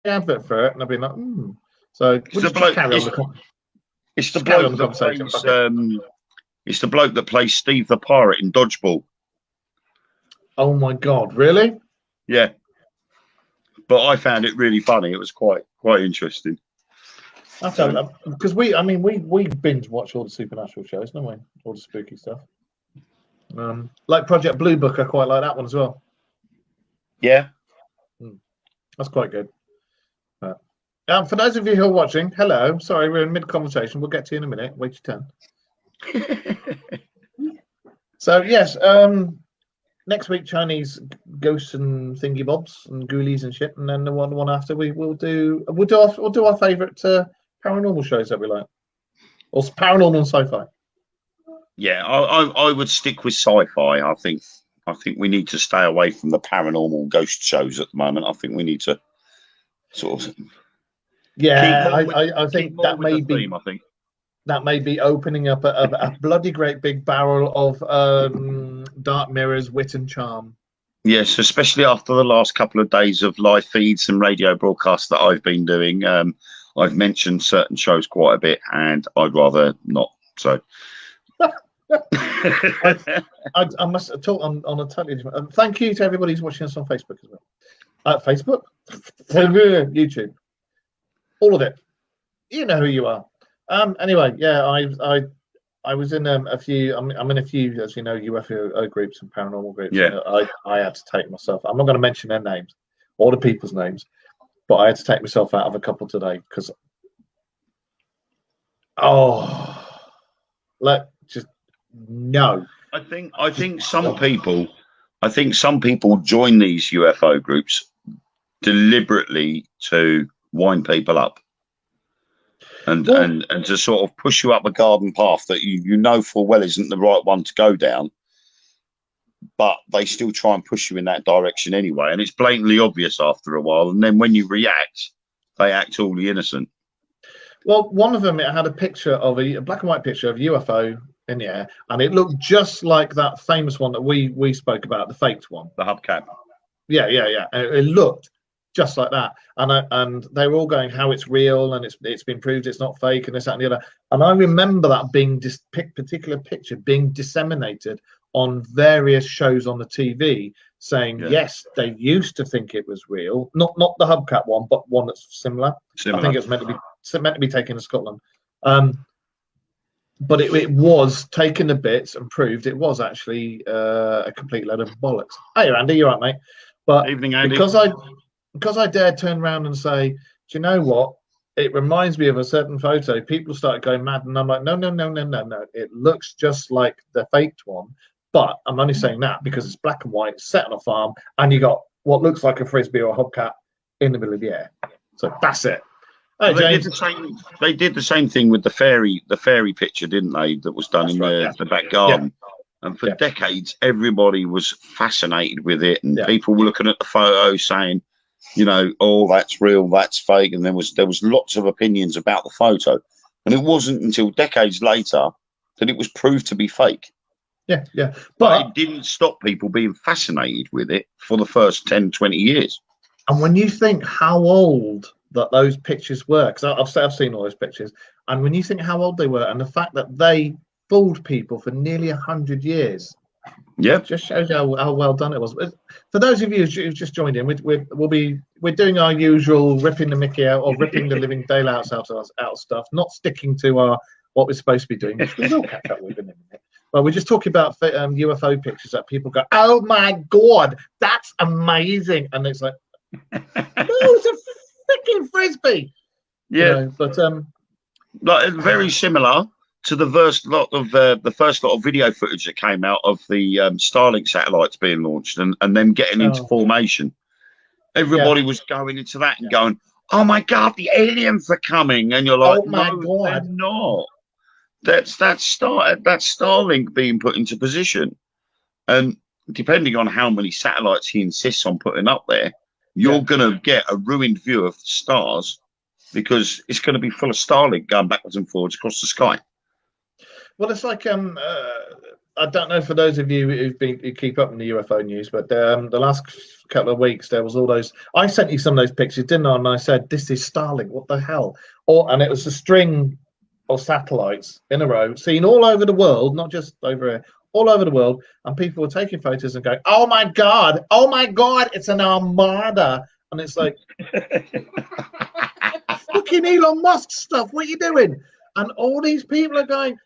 advert for it, and I've been like, So we'll just carry on the It's the bloke that conversation. plays, it's the bloke that plays Steve the Pirate in Dodgeball. Oh my God, really? Yeah. But I found it really funny. It was quite interesting. Because we binge watch all the supernatural shows, don't we? All the spooky stuff. Like Project Blue Book, I quite like that one as well. Yeah. That's quite good. For those of you who are watching, hello. Sorry, we're in mid-conversation. We'll get to you in a minute. Wait your turn. So, yes, next week, Chinese ghosts and thingy bobs and ghoulies and shit. And then the one after, we'll do our favourite paranormal shows that we like. Or paranormal and sci-fi. Yeah, I would stick with sci-fi. I think we need to stay away from the paranormal ghost shows at the moment. I think we need to sort of... Yeah, I think that may be. Theme, I think that may be opening up a bloody great big barrel of Dark Mirror's wit and charm. Yes, especially after the last couple of days of live feeds and radio broadcasts that I've been doing. I've mentioned certain shows quite a bit, and I'd rather not. So, I must talk on a totally different. Thank you to everybody who's watching us on Facebook as well. Facebook, YouTube. All of it. You know who you are. Anyway, yeah, I was in a few. I'm in a few, as you know, UFO groups and paranormal groups. Yeah. I had to take myself. I'm not going to mention their names or the people's names, but I had to take myself out of a couple today because, just no. I think some people join these UFO groups deliberately to wind people up and to sort of push you up a garden path that you know full well isn't the right one to go down, but they still try and push you in that direction anyway, and it's blatantly obvious after a while, and then when you react, they act totally innocent. Well, one of them, it had a picture of a black and white picture of UFO in the air, and it looked just like that famous one that we spoke about, the faked one, the hubcap. Yeah. It looked just like that, and they were all going how it's real and it's been proved it's not fake and this, that, and the other. And I remember that being this particular picture being disseminated on various shows on the TV, saying yes, they used to think it was real, not the hubcap one, but one that's similar. I think it was meant to be taken to Scotland, but it was taken to bits and proved it was actually a complete load of bollocks. Hey, Andy, you're right, mate. But evening, Andy. Because I dared turn around and say, do you know what? It reminds me of a certain photo. People started going mad, and I'm like, no. It looks just like the faked one, but I'm only saying that because it's black and white, set on a farm, and you got what looks like a frisbee or a hubcap in the middle of the air. So that's it. Well, they did the same thing with the fairy picture, didn't they? That was done the back garden. Yeah. And for decades, everybody was fascinated with it, and people were looking at the photo saying, you know, oh, that's real, that's fake, and there was lots of opinions about the photo, and it wasn't until decades later that it was proved to be fake. Yeah. But it didn't stop people being fascinated with it for the first 10, 20 years. And when you think how old that those pictures were, because I've seen all those pictures, and when you think how old they were, and the fact that they fooled people for nearly 100 years. Yeah, just shows how well done it was. For those of you who've just joined in, we're doing our usual ripping the Mickey out or ripping the living daylights out of stuff, not sticking to what we're supposed to be doing, which we will catch up with in a minute. But we're just talking about UFO pictures that people go, oh my God, that's amazing, and it's like, no, it's a freaking frisbee. Yeah, you know, but like very similar to the first lot of video footage that came out of the Starlink satellites being launched and them getting into formation. Everybody was going into that and going, oh my God, the aliens are coming. And you're like, oh my God, they're not. That's Starlink being put into position. And depending on how many satellites he insists on putting up there, you're going to get a ruined view of the stars because it's going to be full of Starlink going backwards and forwards across the sky. Well, it's like I don't know for those of you who keep up in the UFO news, but the last couple of weeks there was all those. I sent you some of those pictures, didn't I? And I said, "This is Starlink. What the hell?" And it was a string of satellites in a row, seen all over the world, not just over here, all over the world, and people were taking photos and going, oh my god, it's an armada. And it's like fucking Elon Musk stuff, what are you doing? And all these people are going,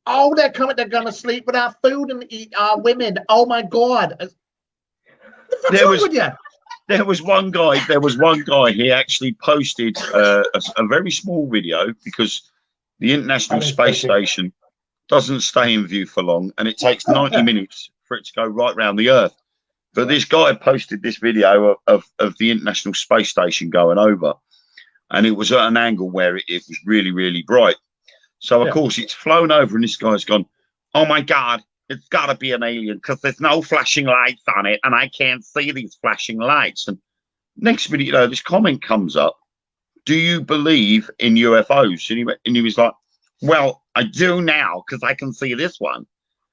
oh, they're gonna sleep with our food and eat our women, oh my god. There was one guy, he actually posted a very small video, because the International Space Station doesn't stay in view for long, and it takes 90 minutes for it to go right round the Earth. But this guy posted this video of the International Space Station going over, and it was at an angle where it was really, really bright. So, of course, it's flown over, and this guy's gone, oh, my God, it's got to be an alien, because there's no flashing lights on it, and I can't see these flashing lights. And next minute, this comment comes up, do you believe in UFOs? And he was like, well, I do now, because I can see this one.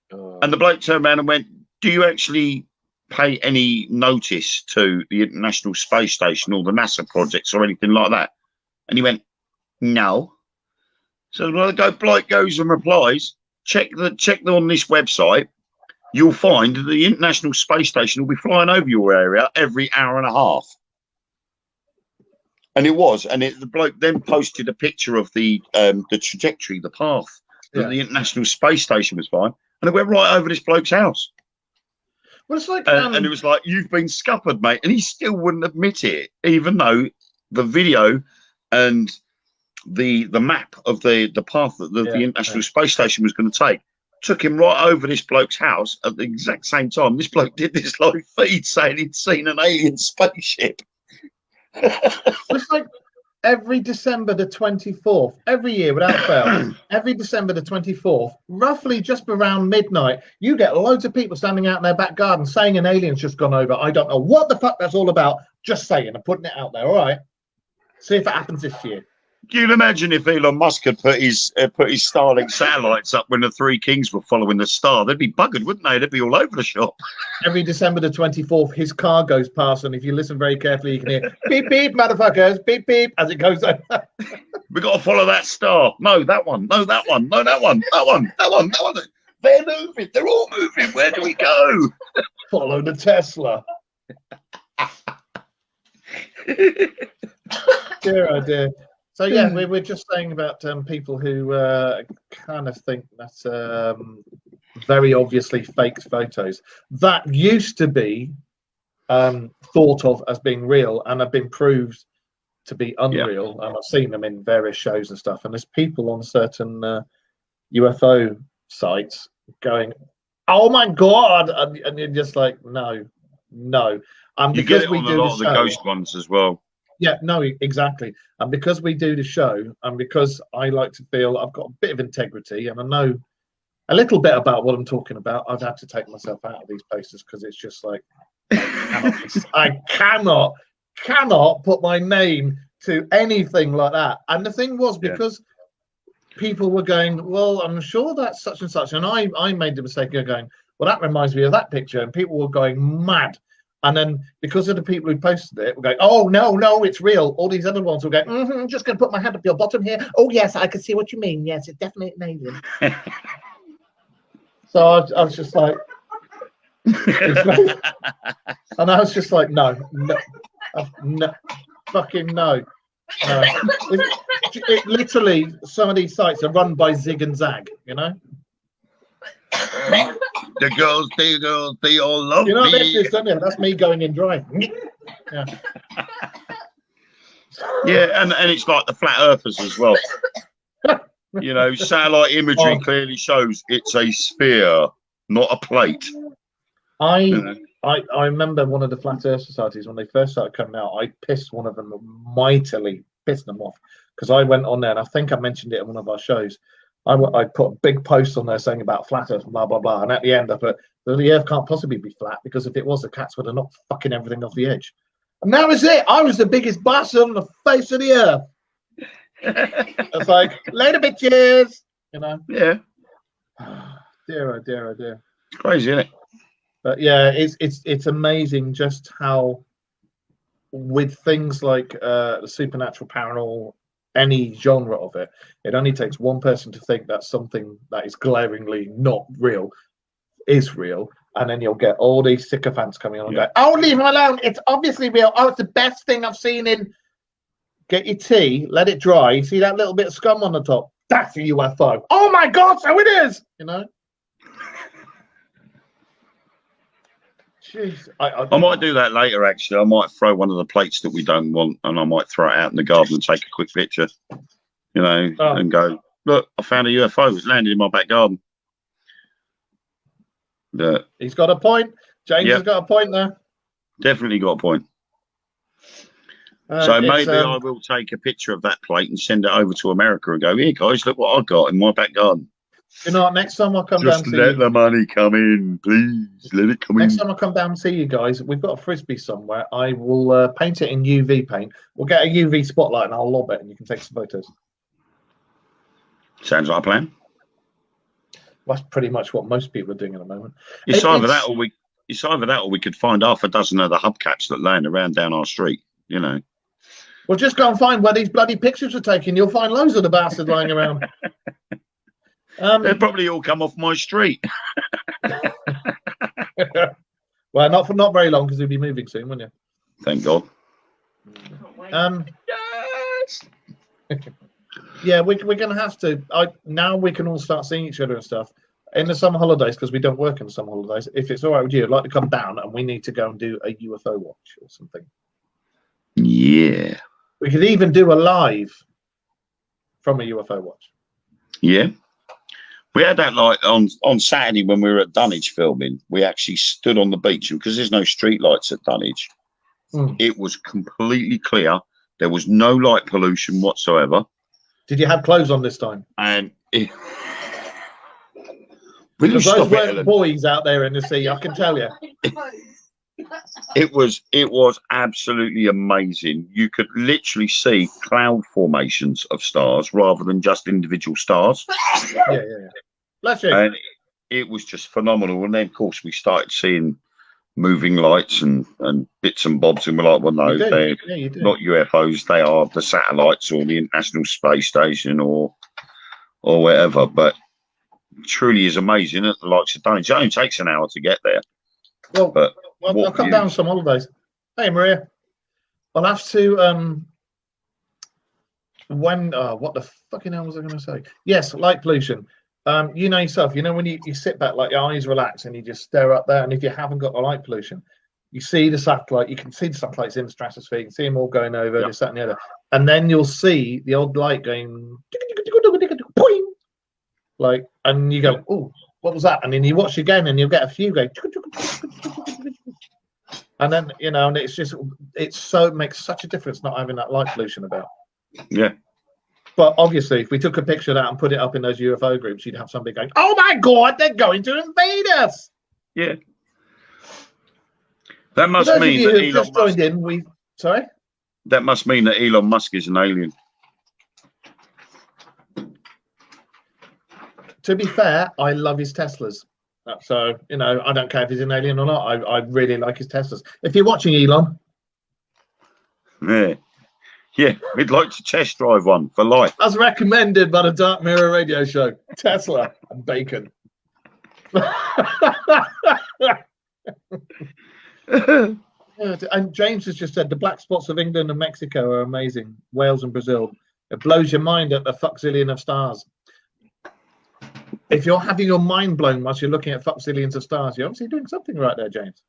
And the bloke turned around and went, do you actually pay any notice to the International Space Station or the NASA projects or anything like that? And he went, no. So the bloke goes and replies, check on this website, you'll find that the International Space Station will be flying over your area every hour and a half. And it was, and the bloke then posted a picture of the trajectory, the path that the International Space Station was flying, and it went right over this bloke's house. Well, it's like, and it was like, you've been scuppered, mate, and he still wouldn't admit it, even though the video and the map of the path that the International Space Station was going to take took him right over this bloke's house at the exact same time. This bloke did this live feed saying he'd seen an alien spaceship. It's like every December the 24th, every year without fail, every December the 24th, roughly just around midnight, you get loads of people standing out in their back garden saying an alien's just gone over. I don't know what the fuck that's all about. Just saying and putting it out there. All right. See if it happens this year. Can you imagine if Elon Musk had put his Starlink satellites up when the Three Kings were following the star? They'd be buggered, wouldn't they? They'd be all over the shop. Every December the 24th, his car goes past, and if you listen very carefully, you can hear beep beep, motherfuckers, beep beep, as it goes over. We got to follow that star. No, that one. No, that one. No, that one. That one. That one. That one. They're moving. They're all moving. Where do we go? Follow the Tesla. Dear, oh dear. So yeah, we're just saying about people who kind of think that's very obviously fake photos that used to be thought of as being real and have been proved to be unreal. And I've seen them in various shows and stuff. And there's people on certain UFO sites going, "Oh my god!" and you're just like, no. You get it on a lot of the ghost ones as well. Yeah, no, exactly. And because we do the show, and because I like to feel I've got a bit of integrity and I know a little bit about what I'm talking about, I've had to take myself out of these places because it's just like I cannot put my name to anything like that. And the thing was, because people were going, well, I'm sure that's such and such, and I made the mistake of going, well, that reminds me of that picture, and people were going mad. And then because of the people who posted it, we're going, oh, no, it's real. All these other ones will go, I'm just going to put my hand up your bottom here. Oh, yes, I can see what you mean. Yes, it's definitely an alien. So I was just like, and I was just like, no, fucking no. It literally, some of these sites are run by Zig and Zag, you know? The girls, they all love me. You know what this is, don't you? That's me going in dry. Yeah. Yeah, and it's like the flat earthers as well. You know, satellite imagery clearly shows it's a sphere, not a plate. I remember one of the Flat Earth Societies when they first started coming out. I pissed one of them mightily, pissed them off, because I went on there, and I think I mentioned it in one of our shows. I put a big post on there saying about flat Earth, blah blah blah, and at the end I put, the Earth can't possibly be flat, because if it was, the cats would have knocked fucking everything off the edge. And that was it. I was the biggest bastard on the face of the earth. It's like, later bitches, you know. Yeah. Dear, oh dear, oh dear. It's crazy, isn't it? But yeah, it's amazing just how, with things like the supernatural, paranormal, any genre of it, it only takes one person to think that something that is glaringly not real is real, and then you'll get all these sycophants coming on and go, "Oh, leave him alone! It's obviously real. Oh, it's the best thing I've seen in." Get your tea, let it dry. You see that little bit of scum on the top? That's a UFO. Oh my God! So it is. You know. Jeez, I might do that later. Actually, I might throw one of the plates that we don't want, and I might throw it out in the garden and take a quick picture. You know, and go, look, I found a UFO. It's landed in my back garden. He's got a point. James has got a point there. Definitely got a point. So maybe I will take a picture of that plate and send it over to America and go, here, guys, look what I got in my back garden. You know what? Next time I come down, just let the money come in, please. Let it come in. Next time I come down and see you guys, we've got a frisbee somewhere. I will paint it in UV paint. We'll get a UV spotlight and I'll lob it, and you can take some photos. Sounds like a plan. That's pretty much what most people are doing at the moment. It's either that, or we could find half a dozen of the hubcaps that land around down our street. You know. Well, just go and find where these bloody pictures were taken. You'll find loads of the bastards lying around. They'll probably all come off my street. Well, not for not very long, because you'll be moving soon, won't you? Thank God. Yes. Yeah, we're going to have to. Now we can all start seeing each other and stuff in the summer holidays, because we don't work in the summer holidays. If it's all right with you, I'd like to come down and we need to go and do a UFO watch or something. Yeah. We could even do a live from a UFO watch. Yeah. We had that like on Saturday when we were at Dunwich filming. We actually stood on the beach, and because there's no street lights at Dunwich, it was completely clear. There was no light pollution whatsoever. Did you have clothes on this time? And will you stop it, boys out there in the sea, I can tell you. It was absolutely amazing. You could literally see cloud formations of stars rather than just individual stars. Yeah. Bless you. And it was just phenomenal. And then, of course, we started seeing moving lights and bits and bobs, and we're like, well, no, they're not UFOs. They are the satellites or the International Space Station or whatever. But truly is amazing at the likes of Dunwich. It only takes an hour to get there. Well, I'll come down some holidays. Hey, Maria. I'll have to what the fucking hell was I going to say? Yes, light pollution. You know yourself, when you sit back, like your eyes relax and you just stare up there, and if you haven't got the light pollution, you see the satellite, you can see the satellites in the stratosphere, you can see them all going over, this, that, and the other, and then you'll see the old light going like, and you go, oh, what was that? And then you watch again and you'll get a few going, and then and it makes such a difference not having that light pollution about. Yeah. But obviously, if we took a picture of that and put it up in those UFO groups, you'd have somebody going, "Oh my God, they're going to invade us!" Yeah. That must mean that Elon Musk joined in. Sorry. That must mean that Elon Musk is an alien. To be fair, I love his Teslas. So I don't care if he's an alien or not. I really like his Teslas. If you're watching, Elon. Yeah, we'd like to test drive one for life. As recommended by the Dark Mirror radio show. Tesla and bacon. And James has just said the black spots of England and Mexico are amazing. Wales and Brazil. It blows your mind at the fuckzillion of stars. If you're having your mind blown whilst you're looking at fuckzillions of stars, you're obviously doing something right there, James.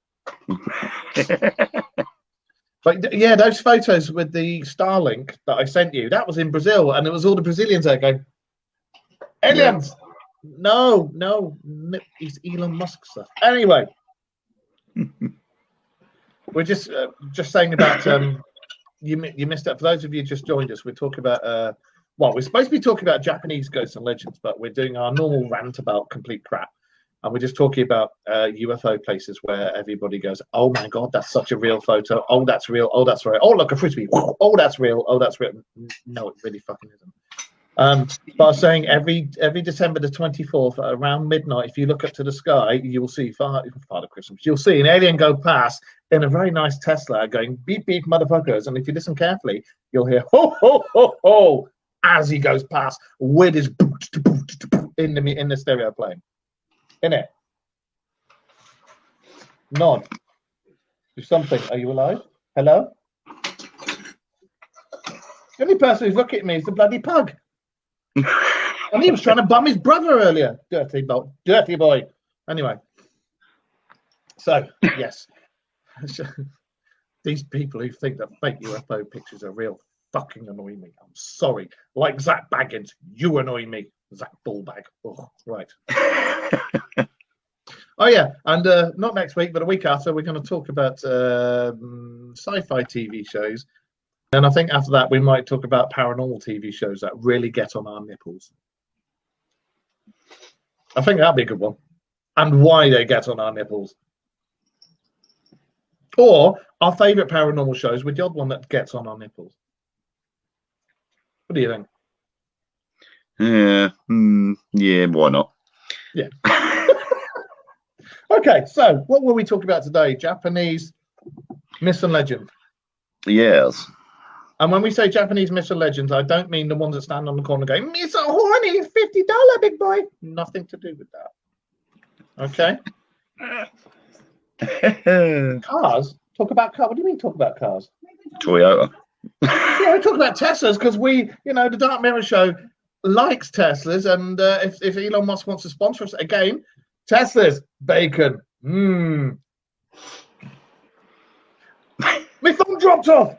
But yeah, those photos with the Starlink that I sent you, that was in Brazil, and it was all the Brazilians there going, aliens! Yeah. No, it's Elon Musk stuff. Anyway, we're just saying about you missed it. For those of you who just joined us, we're talking about we're supposed to be talking about Japanese ghosts and legends, but we're doing our normal rant about complete crap. And we're just talking about UFO places where everybody goes, oh my God, that's such a real photo. Oh, that's real. Oh, that's real. Oh, look, a frisbee. Oh, that's real. Oh, that's real. No, it really fucking isn't. But I was saying every December the 24th at around midnight, if you look up to the sky, you will see Father Christmas. You'll see an alien go past in a very nice Tesla going beep beep motherfuckers. And if you listen carefully, you'll hear ho ho ho ho as he goes past with his boot in the stereo playing. In it. Nod. Do something. Are you alive? Hello? The only person who's looking at me is the bloody pug. And he was trying to bum his brother earlier. Dirty boy. Anyway. So, yes. These people who think that fake UFO pictures are real fucking annoy me. I'm sorry. Like Zach Baggins, you annoy me. Zach Bullbag. Oh, right. Oh, yeah. And not next week, but a week after, we're going to talk about sci-fi TV shows. And I think after that, we might talk about paranormal TV shows that really get on our nipples. I think that'd be a good one. And why they get on our nipples. Or our favourite paranormal shows with the odd one that gets on our nipples. What do you think? Yeah. Yeah, why not? Yeah. Okay, so what were we talking about today? Japanese myths and legends. Yes. And when we say Japanese myths and legends, I don't mean the ones that stand on the corner going, "Me so horny, $50, big boy." Nothing to do with that. Okay. Cars. Talk about cars. What do you mean talk about cars? Toyota. Yeah, we talk about Teslas because the Dark Mirror Show likes Teslas, and if Elon Musk wants to sponsor us again, Teslas, bacon. My phone dropped off.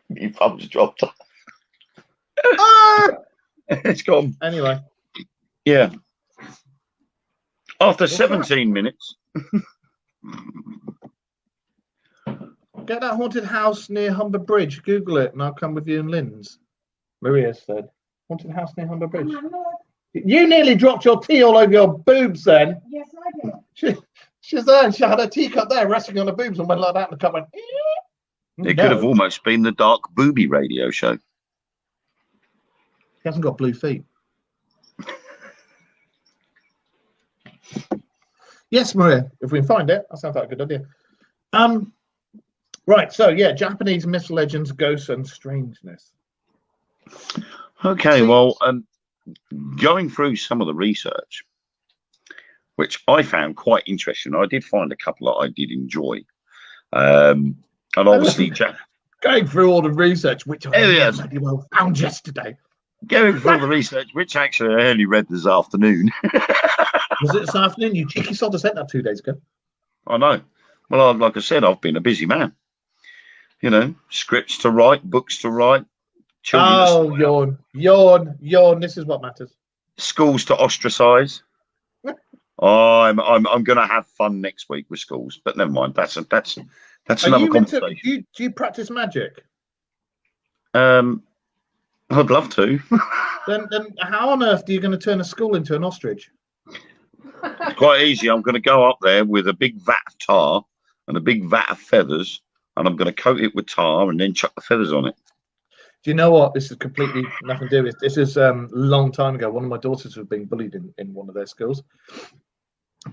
Your thumb's dropped off. Ah! It's gone. Anyway. Yeah. After 17 minutes. Get that haunted house near Humber Bridge. Google it, and I'll come with you and Lynn's. Maria said. Haunted house near Humber Bridge. You nearly dropped your tea all over your boobs then. Yes, I did. She's there, and she had her teacup there resting on her boobs and went like that, and the cup went. It could have almost been the Dark Booby radio show. He hasn't got blue feet. Yes, Maria, if we can find it, that sounds like a good idea. Right, so yeah, Japanese myths, legends, ghosts, and strangeness. Okay, well, going through some of the research, which I found quite interesting, I did find a couple that I did enjoy. And obviously, going through all the research, which I pretty well found yesterday. Going through the research, which actually I only read this afternoon. Was it this afternoon? You cheeky sod, I sent that 2 days ago. I know. Well, like I said, I've been a busy man. Scripts to write, books to write. Yawn. This is what matters. Schools to ostracize. I'm going to have fun next week with schools, but never mind. That's another conversation. Do you practice magic? I'd love to. then how on earth are you going to turn a school into an ostrich? Quite easy. I'm going to go up there with a big vat of tar and a big vat of feathers, and I'm going to coat it with tar and then chuck the feathers on it. Do you know what? This is completely nothing to do with it. This is a long time ago. One of my daughters was being bullied in one of their schools.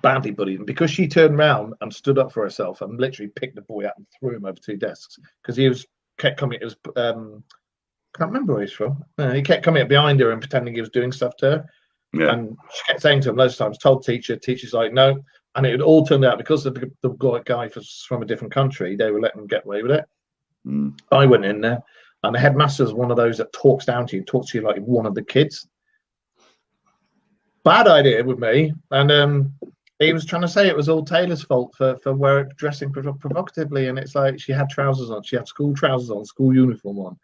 Badly bullied. And because she turned around and stood up for herself and literally picked the boy up and threw him over 2 desks because he kept coming. It was can't remember where he's from. He kept coming up behind her and pretending he was doing stuff to her. Yeah. And she kept saying to him loads of times, told teacher's like, no. And it all turned out because the guy was from a different country, they were letting him get away with it. I went in there, and the headmaster is one of those that talks down to you, talks to you like one of the kids. Bad idea with me. And he was trying to say it was all Taylor's fault for dressing provocatively. And it's like she had trousers on. She had school trousers on, school uniform on.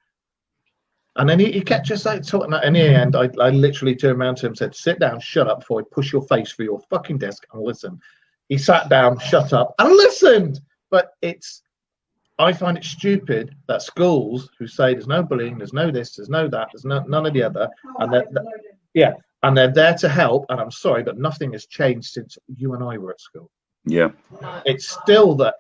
And then he kept just like talking. In the end, I literally turned around to him and said, sit down, shut up before I push your face through your fucking desk and listen. He sat down, shut up, and listened. But I find it stupid that schools who say there's no bullying, there's no this, there's no that, there's none of the other, and they're there to help. And I'm sorry, but nothing has changed since you and I were at school. Yeah, it's still that.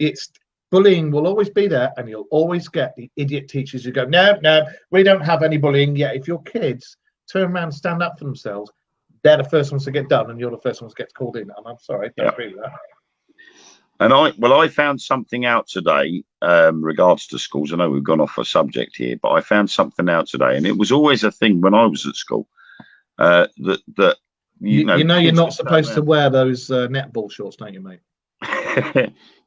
bullying will always be there, and you'll always get the idiot teachers who go, no, we don't have any bullying yet. If your kids turn around and stand up for themselves, they're the first ones to get done, and you're the first ones to get called in. And I'm sorry, I don't agree with that. And I found something out today, regards to schools. I know we've gone off a subject here, but I found something out today, and it was always a thing when I was at school. That you know you're not supposed to wear those netball shorts, don't you, mate?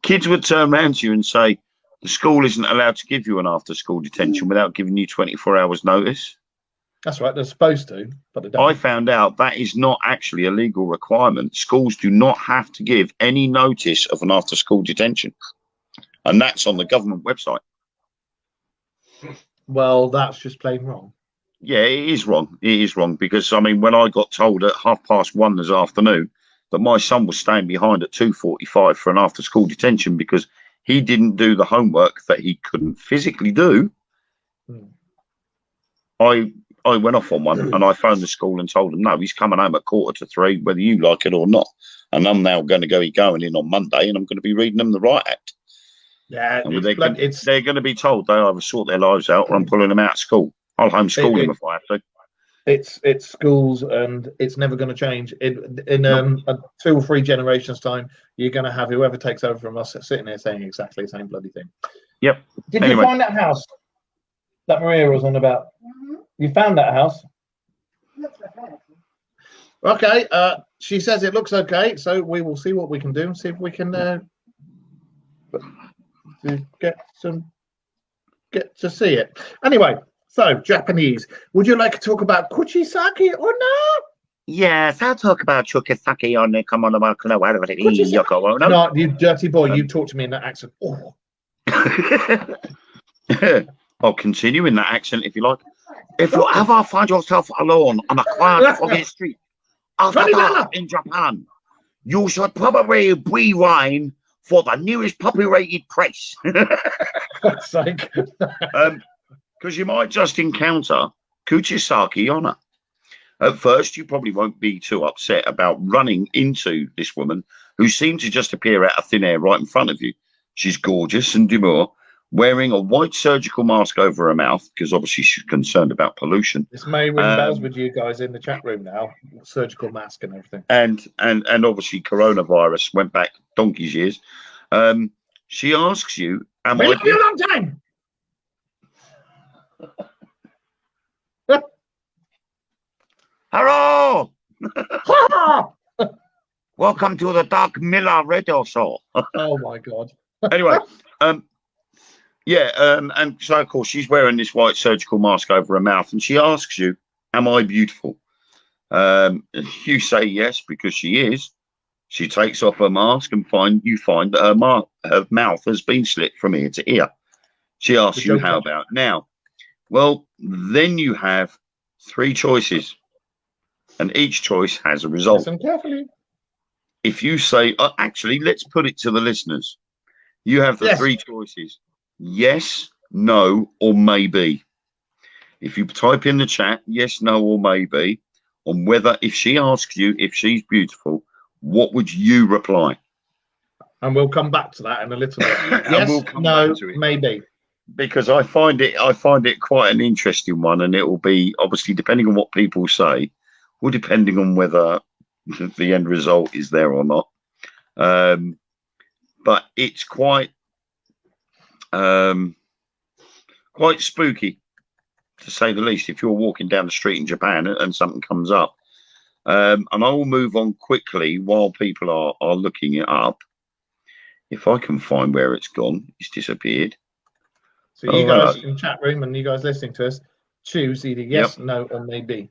Kids would turn around to you and say, the school isn't allowed to give you an after-school detention without giving you 24 hours notice. That's right, they're supposed to, but they don't. I found out that is not actually a legal requirement. Schools do not have to give any notice of an after-school detention. And that's on the government website. Well, that's just plain wrong. Yeah, it is wrong. It is wrong because, I mean, when I got told at 1:30 this afternoon that my son was staying behind at 2:45 for an after-school detention because he didn't do the homework that he couldn't physically do, I went off on one and I phoned the school and told them, no, he's coming home at 2:45, whether you like it or not. And I'm now going to be going in on Monday and I'm going to be reading them the Right Act. Yeah, they're going to be told they either sort their lives out or I'm pulling them out of school. I'll homeschool them if I have to. It's schools, and it's never going to change. In 2 or 3 generations' time, you're going to have whoever takes over from us sitting there saying exactly the same bloody thing. Yep. Did you find that house that Maria was on about? You found that house? Okay. She says it looks okay, so we will see what we can do and see if we can get to see it. Anyway, so Japanese. Would you like to talk about kuchisake or no? Yes, I'll talk about chukisake on the come on the mark. No, you dirty boy. You talk to me in that accent. Oh. I'll continue in that accent if you like. If you ever find yourself alone on a quiet foggy street after dark in Japan, you should probably rewind for the nearest puppy-rated press. God's sake. Because you might just encounter kuchisake Onna. At first, you probably won't be too upset about running into this woman who seemed to just appear out of thin air right in front of you. She's gorgeous and demure, wearing a white surgical mask over her mouth, because obviously she's concerned about pollution. This may ring bells with you guys in the chat room now. Surgical mask and everything. And obviously coronavirus went back donkey's years. She asks you, "Am I a long time?" Hello. Welcome to the Doug Miller Radio Show. Oh my God. Anyway, and so of course she's wearing this white surgical mask over her mouth, and she asks you, "Am I beautiful?" You say yes because she is. She takes off her mask and you find that her mouth has been slit from ear to ear. She asks you, "How about now?" Well, then you have 3 choices, and each choice has a result. Listen carefully. If you say, actually, let's put it to the listeners. You have the 3 choices: yes, no, or maybe. If you type in the chat, yes, no, or maybe, on whether, if she asks you if she's beautiful, what would you reply? And we'll come back to that in a little bit. Yes, no, maybe. Because I find it quite an interesting one, and it will be obviously depending on what people say, or depending on whether the end result is there or not. But it's quite spooky, to say the least, if you're walking down the street in Japan and something comes up. And I will move on quickly while people are looking it up. If I can find where it's gone, it's disappeared. So you guys in chat room and you guys listening to us, choose either yes, no, or maybe.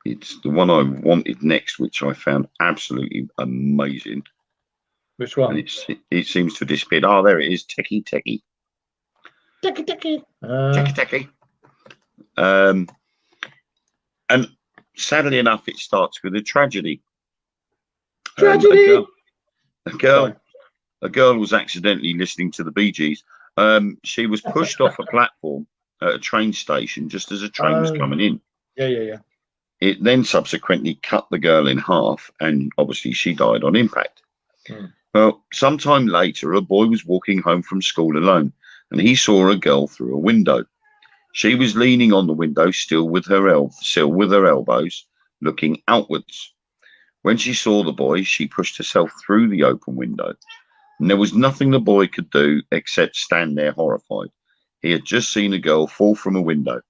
It's the one I wanted next, which I found absolutely amazing. Which one? And it seems to have disappeared. Oh, there it is. Techie. Techie. And sadly enough, it starts with a tragedy. Tragedy. A girl was accidentally listening to the Bee Gees. She was pushed off a platform at a train station just as a train was coming in. Yeah. It then subsequently cut the girl in half, and obviously she died on impact. Well, sometime later, a boy was walking home from school alone, and he saw a girl through a window. She was leaning on the window, still with her elbows, looking outwards. When she saw the boy, she pushed herself through the open window, and there was nothing the boy could do except stand there horrified. He had just seen a girl fall from a window,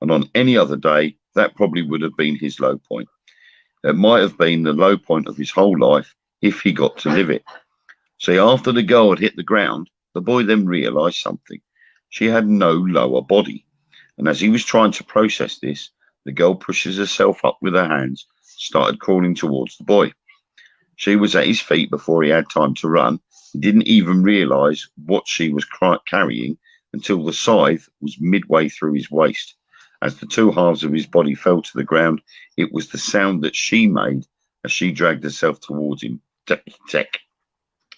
and on any other day, that probably would have been his low point. It might have been the low point of his whole life if he got to live it. See, after the girl had hit the ground, the boy then realised something. She had no lower body. And as he was trying to process this, the girl pushes herself up with her hands, started crawling towards the boy. She was at his feet before he had time to run. He didn't even realise what she was carrying until the scythe was midway through his waist. As the two halves of his body fell to the ground, it was the sound that she made as she dragged herself towards him, tech,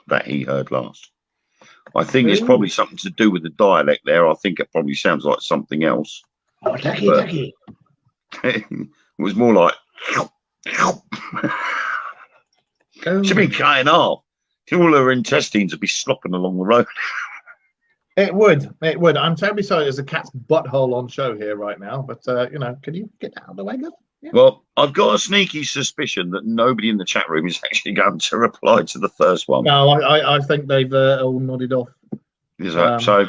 that he heard last. I think it's probably something to do with the dialect there. I think it probably sounds like something else. Oh, ducky. It was more like she'd be cutting off. All her intestines would be slopping along the road. It would. I'm terribly sorry there's a cat's butthole on show here right now, but can you get out of the way, love? Yeah. Well, I've got a sneaky suspicion that nobody in the chat room is actually going to reply to the first one. No, I think they've all nodded off. So,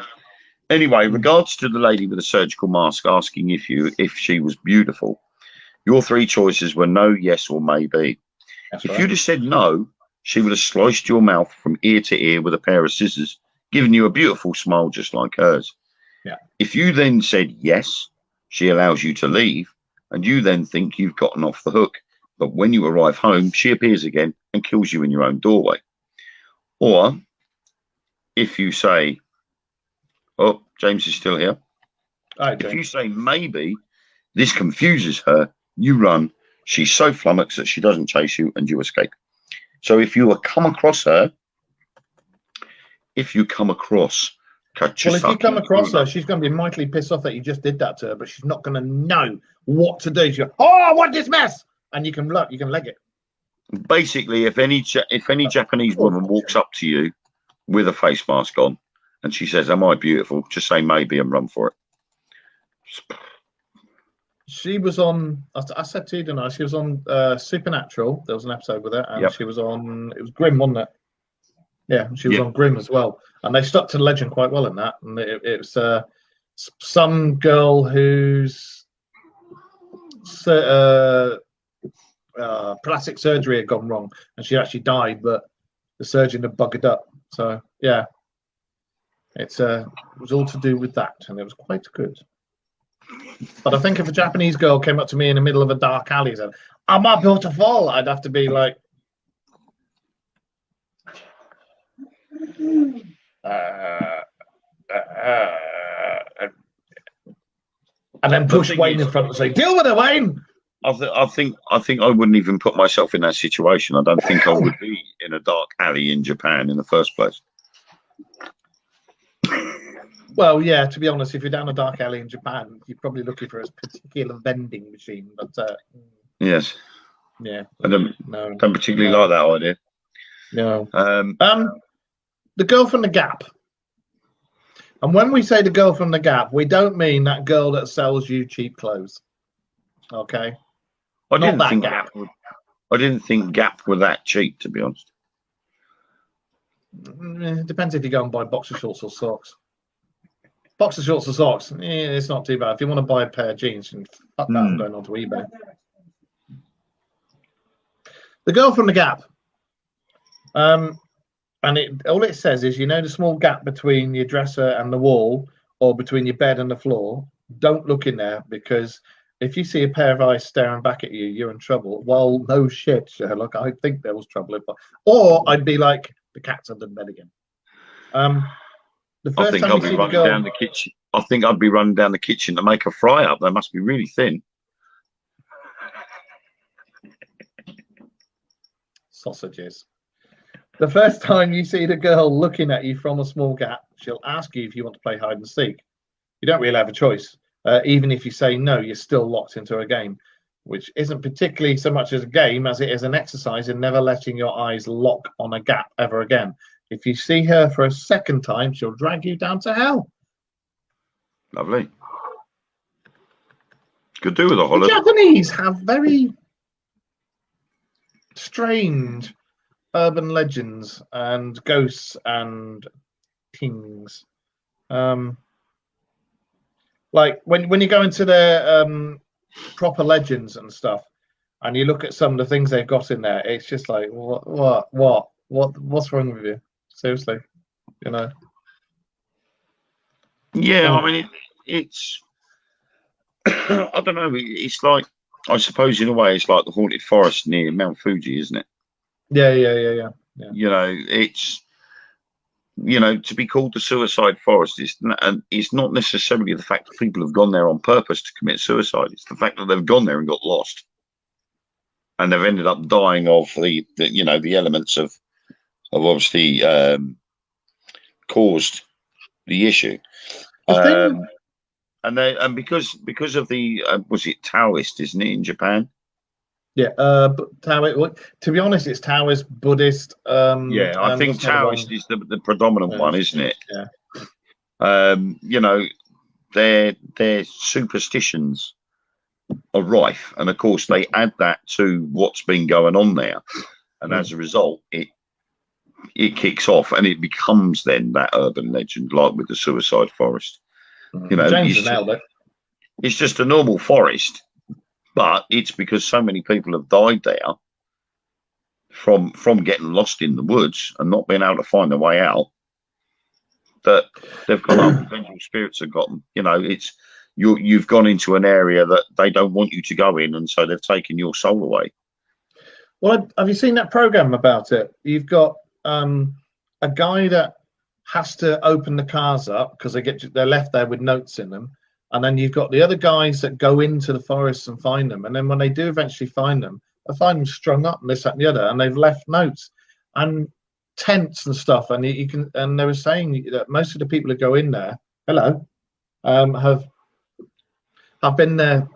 anyway, regards to the lady with the surgical mask asking if she was beautiful, your three choices were no, yes, or maybe. If you'd have said no, she would have sliced your mouth from ear to ear with a pair of scissors, giving you a beautiful smile just like hers. Yeah. If you then said yes, she allows you to leave, and you then think you've gotten off the hook. But when you arrive home, she appears again and kills you in your own doorway. Or if you say, oh, James is still here. Right, if you say maybe, this confuses her, you run, she's so flummoxed that she doesn't chase you and you escape. So if you come across her, if you come across her, she's going to be mightily pissed off that you just did that to her, but she's not going to know what to do. She's like, oh, what this mess? And you can leg it. Basically, if any Japanese woman walks up to you with a face mask on and she says, am I beautiful? Just say maybe and run for it. She was on, I said to you, didn't I? She was on Supernatural. There was an episode with her, and she was on, it was Grimm, wasn't it? Yeah, she was on Grimm as well. And they stuck to the legend quite well in that. And it was some girl whose plastic surgery had gone wrong, and she actually died, but the surgeon had buggered up. So, yeah, it was all to do with that, and it was quite good. But I think if a Japanese girl came up to me in the middle of a dark alley and said, am I beautiful? I'd have to be like, and then push Wayne in front and say, deal with it, Wayne. I think I wouldn't even put myself in that situation. I don't think I would be in a dark alley in Japan in the first place. Well, yeah, to be honest, if you're down a dark alley in Japan, you're probably looking for a particular vending machine. But yes, yeah, I don't particularly like that idea. No. The girl from the Gap. And when we say the girl from the Gap, we don't mean that girl that sells you cheap clothes. Okay. I didn't think Gap were that cheap, to be honest. It depends if you go and buy boxer shorts or socks. Boxer shorts or socks, it's not too bad. If you want to buy a pair of jeans, and fuck that, I'm going onto eBay. The girl from the Gap. And all it says is, the small gap between your dresser and the wall, or between your bed and the floor, don't look in there, because if you see a pair of eyes staring back at you, you're in trouble. Well, no shit, Sherlock. I think there was trouble. Or I'd be like, the cat's under the bed again. I think I'd be running down the kitchen. I think I'd be running down the kitchen to make a fry up. They must be really thin. Sausages. The first time you see the girl looking at you from a small gap, she'll ask you if you want to play hide and seek. You don't really have a choice. Even if you say no, you're still locked into a game. which isn't particularly so much as a game as it is an exercise in never letting your eyes lock on a gap ever again. If you see her for a second time, she'll drag you down to hell. Lovely. Could do with a The holiday. Japanese have very strange urban legends and ghosts and things. Like when you go into their proper legends and stuff, and you look at some of the things they've got in there, it's just like what's wrong with you? Seriously, you know? Yeah, I mean it's I don't know. It's like, I suppose in a way it's like the haunted forest near Mount Fuji, isn't it? Yeah. You know, it's, you know, to be called the suicide forest is, and it's not necessarily the fact that people have gone there on purpose to commit suicide. It's the fact that they've gone there and got lost, and they've ended up dying of the you know, the elements of obviously caused the issue. And because of the was it Taoist, isn't it, in Japan? Yeah, Taoist. To be honest, it's Taoist, Buddhist. Yeah, I think Taoist is the predominant one, isn't it? Yeah. You know, their superstitions are rife, and of course they add that to what's been going on there, and as a result, it kicks off, and it becomes then that urban legend, like with the suicide forest. You know, it's just a normal forest, but it's because so many people have died there from getting lost in the woods and not being able to find their way out, that they've gone up. Vengeful spirits have got them. You know, it's you've gone into an area that they don't want you to go in, and so they've taken your soul away. Well, have you seen that program about it? You've got a guy that has to open the cars up because they're left there with notes in them, and then you've got the other guys that go into the forest and find them, and then when they do eventually find them, they find them strung up and this, that, and the other, and they've left notes and tents and stuff, and you can. And they were saying that most of the people who go in there, have been there.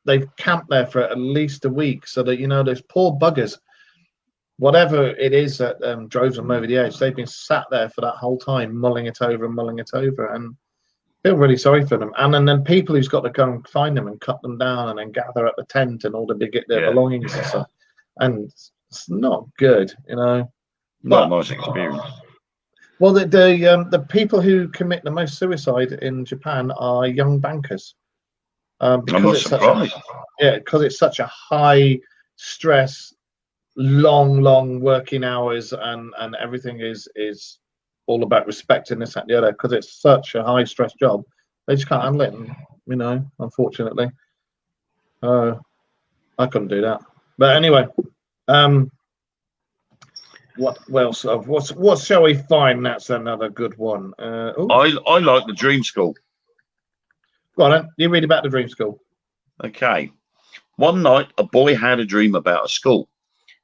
They've camped there for at least a week, so that, you know, those poor buggers, whatever it is that drove them over the edge, they've been sat there for that whole time, mulling it over, and feel really sorry for them. And then people who's got to go and find them and cut them down and then gather up the tent and all to get their belongings and stuff. And it's not good, you know. Not a nice experience. Well, the people who commit the most suicide in Japan are young bankers. Because it's such a high stress, long working hours, and everything is all about respecting this, that, and the other, because it's such a high stress job. They just can't handle it, you know, unfortunately. I couldn't do that. But anyway, what else? What shall we find? That's another good one. I like the Dream School. Go on then. You read about the Dream School. Okay. One night, a boy had a dream about a school.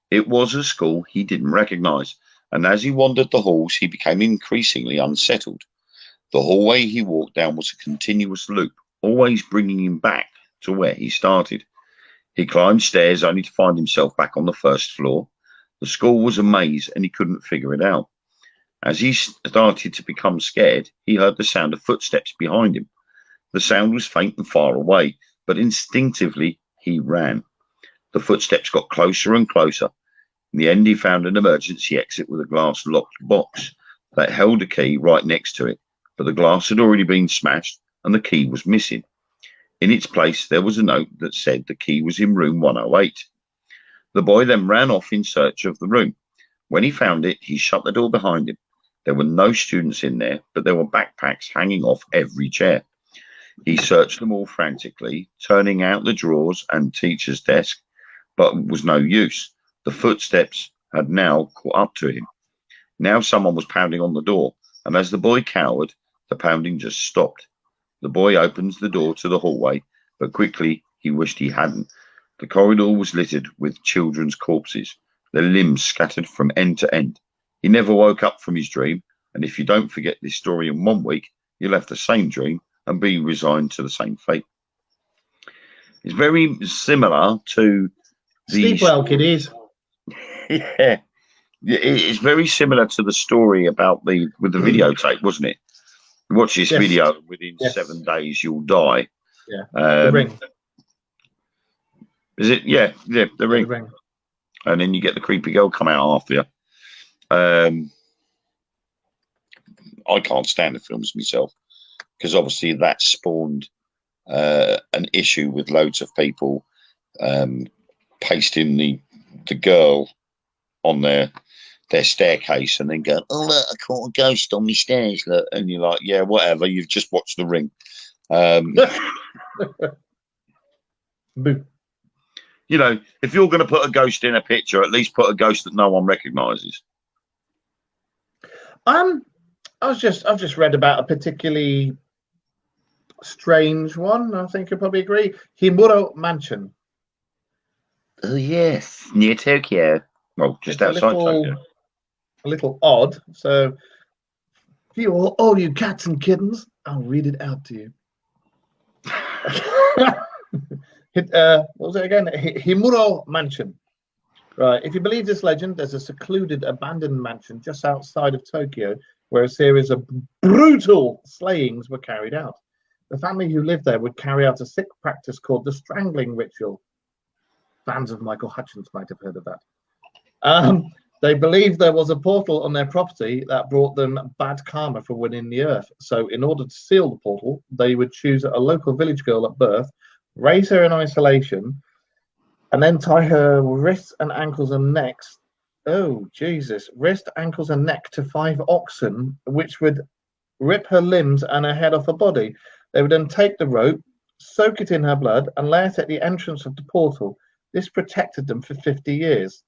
It was a school he didn't recognize, and as he wandered the halls, he became increasingly unsettled. The hallway he walked down was a continuous loop, always bringing him back to where he started. He climbed stairs only to find himself back on the first floor. The school was a maze, and he couldn't figure it out. As he started to become scared, he heard the sound of footsteps behind him. The sound was faint and far away, but instinctively he ran. The footsteps got closer and closer. In the end, he found an emergency exit with a glass locked box that held a key right next to it, but the glass had already been smashed and the key was missing. In its place, there was a note that said the key was in room 108. The boy then ran off in search of the room. When he found it, he shut the door behind him. There were no students in there, but there were backpacks hanging off every chair. He searched them all frantically, turning out the drawers and teacher's desk, but it was no use. The footsteps had now caught up to him. Now someone was pounding on the door, and as the boy cowered, the pounding just stopped. The boy opens the door to the hallway, but quickly he wished he hadn't. The corridor was littered with children's corpses, their limbs scattered from end to end. He never woke up from his dream, and if you don't forget this story in 1 week, you'll have the same dream and be resigned to the same fate. It's very similar to the Sleep well, kiddies. yeah. It's very similar to the story about the videotape, wasn't it? Watch this Yes. video. Within Yes. 7 days, you'll die. Yeah. The Ring. Is it? Yeah. The Ring. The Ring. And then you get the creepy girl come out after you. I can't stand the films myself because obviously that spawned an issue with loads of people pasting the girl on their staircase and then going, "Oh look, I caught a ghost on my stairs." Look, and you're like, "Yeah, whatever. You've just watched The Ring." Boo. You know, if you're going to put a ghost in a picture, at least put a ghost that no one recognises. I've just read about a particularly strange one. I think you'll probably agree. Himuro Mansion. Oh yes, near Tokyo. Well, just outside Tokyo. A little odd. So, all you cats and kittens, I'll read it out to you. What was it again? Himuro Mansion. Right. If you believe this legend, there's a secluded, abandoned mansion just outside of Tokyo where a series of brutal slayings were carried out. The family who lived there would carry out a sick practice called the strangling ritual. Fans of Michael Hutchence might have heard of that. They believed there was a portal on their property that brought them bad karma for winning the earth. So in order to seal the portal, they would choose a local village girl at birth, raise her in isolation, and then tie her wrists and ankles and necks. Oh, Jesus. Wrist, ankles, and neck to 5 oxen, which would rip her limbs and her head off her body. They would then take the rope, soak it in her blood, and lay it at the entrance of the portal. This protected them for 50 years.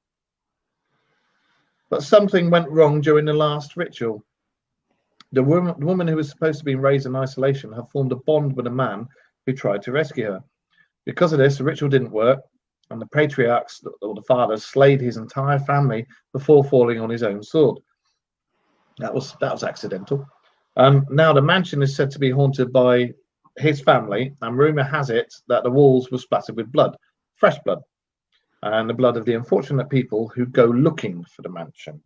But something went wrong during the last ritual. The woman who was supposed to be raised in isolation had formed a bond with a man who tried to rescue her. Because of this, the ritual didn't work, and the patriarchs, or the fathers, slayed his entire family before falling on his own sword. That was accidental. Now the mansion is said to be haunted by his family, and rumor has it that the walls were splattered with blood, fresh blood, and the blood of the unfortunate people who go looking for the mansion,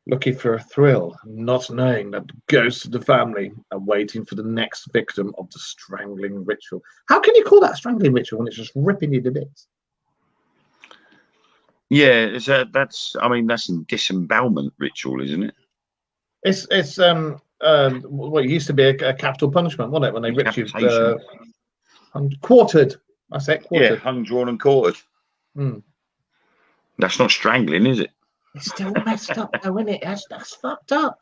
looking for a thrill, not knowing that the ghosts of the family are waiting for the next victim of the strangling ritual. How can you call that strangling ritual when it's just ripping you to bits? Yeah, that's a disembowelment ritual, isn't it? It's what used to be a capital punishment, wasn't it? When they ripped you quartered. I said quartered. Yeah, hung, drawn, and quartered. That's not strangling, is it? It's still messed up, though, isn't it? That's fucked up.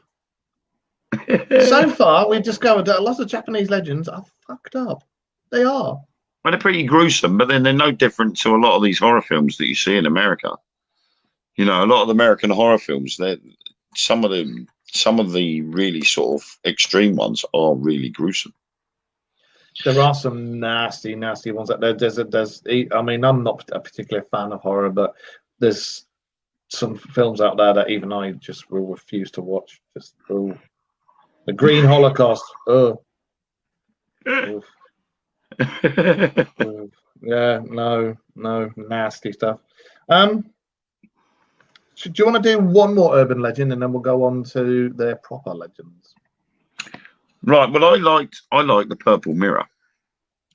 So far, we've discovered that a lot of Japanese legends are fucked up. They are. Well, they're pretty gruesome, but then they're no different to a lot of these horror films that you see in America. You know, a lot of the American horror films, some of the really sort of extreme ones are really gruesome. There are some nasty ones out there. I mean, I'm not a particular fan of horror, but there's some films out there that even I just will refuse to watch. Just the Green Holocaust. Yeah, no, nasty stuff. Do you want to do one more urban legend and then we'll go on to their proper legends? Right. Well, I like the Purple Mirror,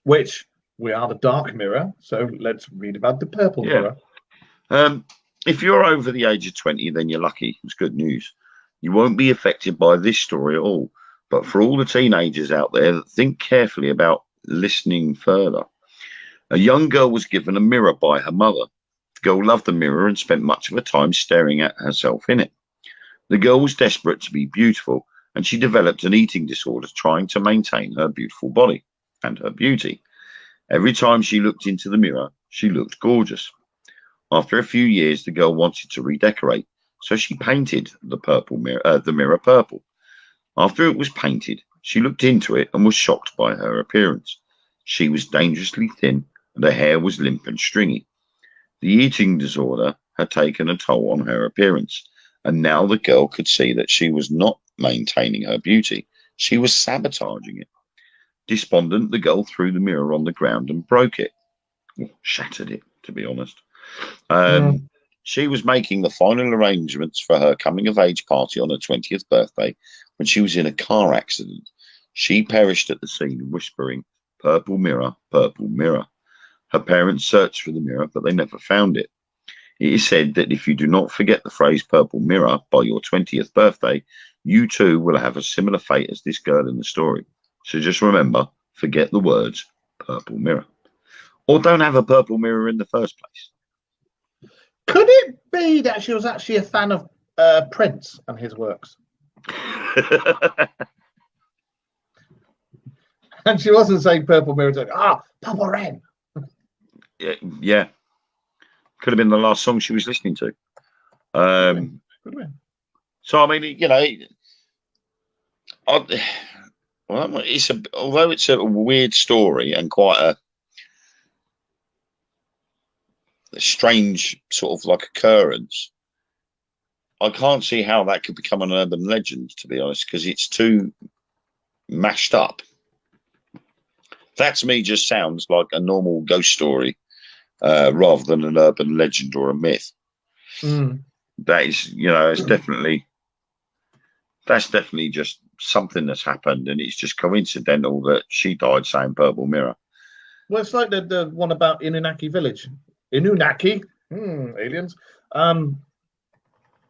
which we are the Dark Mirror. So let's read about the Purple Mirror. If you're over the age of 20, then you're lucky. It's good news. You won't be affected by this story at all. But for all the teenagers out there, think carefully about listening further. A young girl was given a mirror by her mother. The girl loved the mirror and spent much of her time staring at herself in it. The girl was desperate to be beautiful, and she developed an eating disorder trying to maintain her beautiful body and her beauty. Every time she looked into the mirror, she looked gorgeous. After a few years, the girl wanted to redecorate, so she painted the mirror purple. After it was painted, she looked into it and was shocked by her appearance. She was dangerously thin, and her hair was limp and stringy. The eating disorder had taken a toll on her appearance, and now the girl could see that she was not maintaining her beauty. She was sabotaging it. Despondent, the girl threw the mirror on the ground and broke it. shattered it, to be honest. Mm. She was making the final arrangements for her coming of age party on her 20th birthday when she was in a car accident. She perished at the scene, whispering, "Purple mirror, purple mirror." Her parents searched for the mirror, but they never found it. It is said that if you do not forget the phrase "purple mirror" by your 20th birthday, you too will have a similar fate as this girl in the story. So just remember, forget the words "purple mirror." Or don't have a purple mirror in the first place. Could it be that she was actually a fan of Prince and his works? And she wasn't saying purple mirror, Purple Rain. Yeah. Could have been the last song she was listening to. Could have been. So, I mean, you know, although it's a weird story and quite a strange sort of like occurrence, I can't see how that could become an urban legend, to be honest, because it's too mashed up. That to me just sounds like a normal ghost story rather than an urban legend or a myth. That is, you know, that's definitely just something that's happened, and it's just coincidental that she died saying "purple mirror." Well, it's like the one about Inunaki Village. Inunaki, aliens.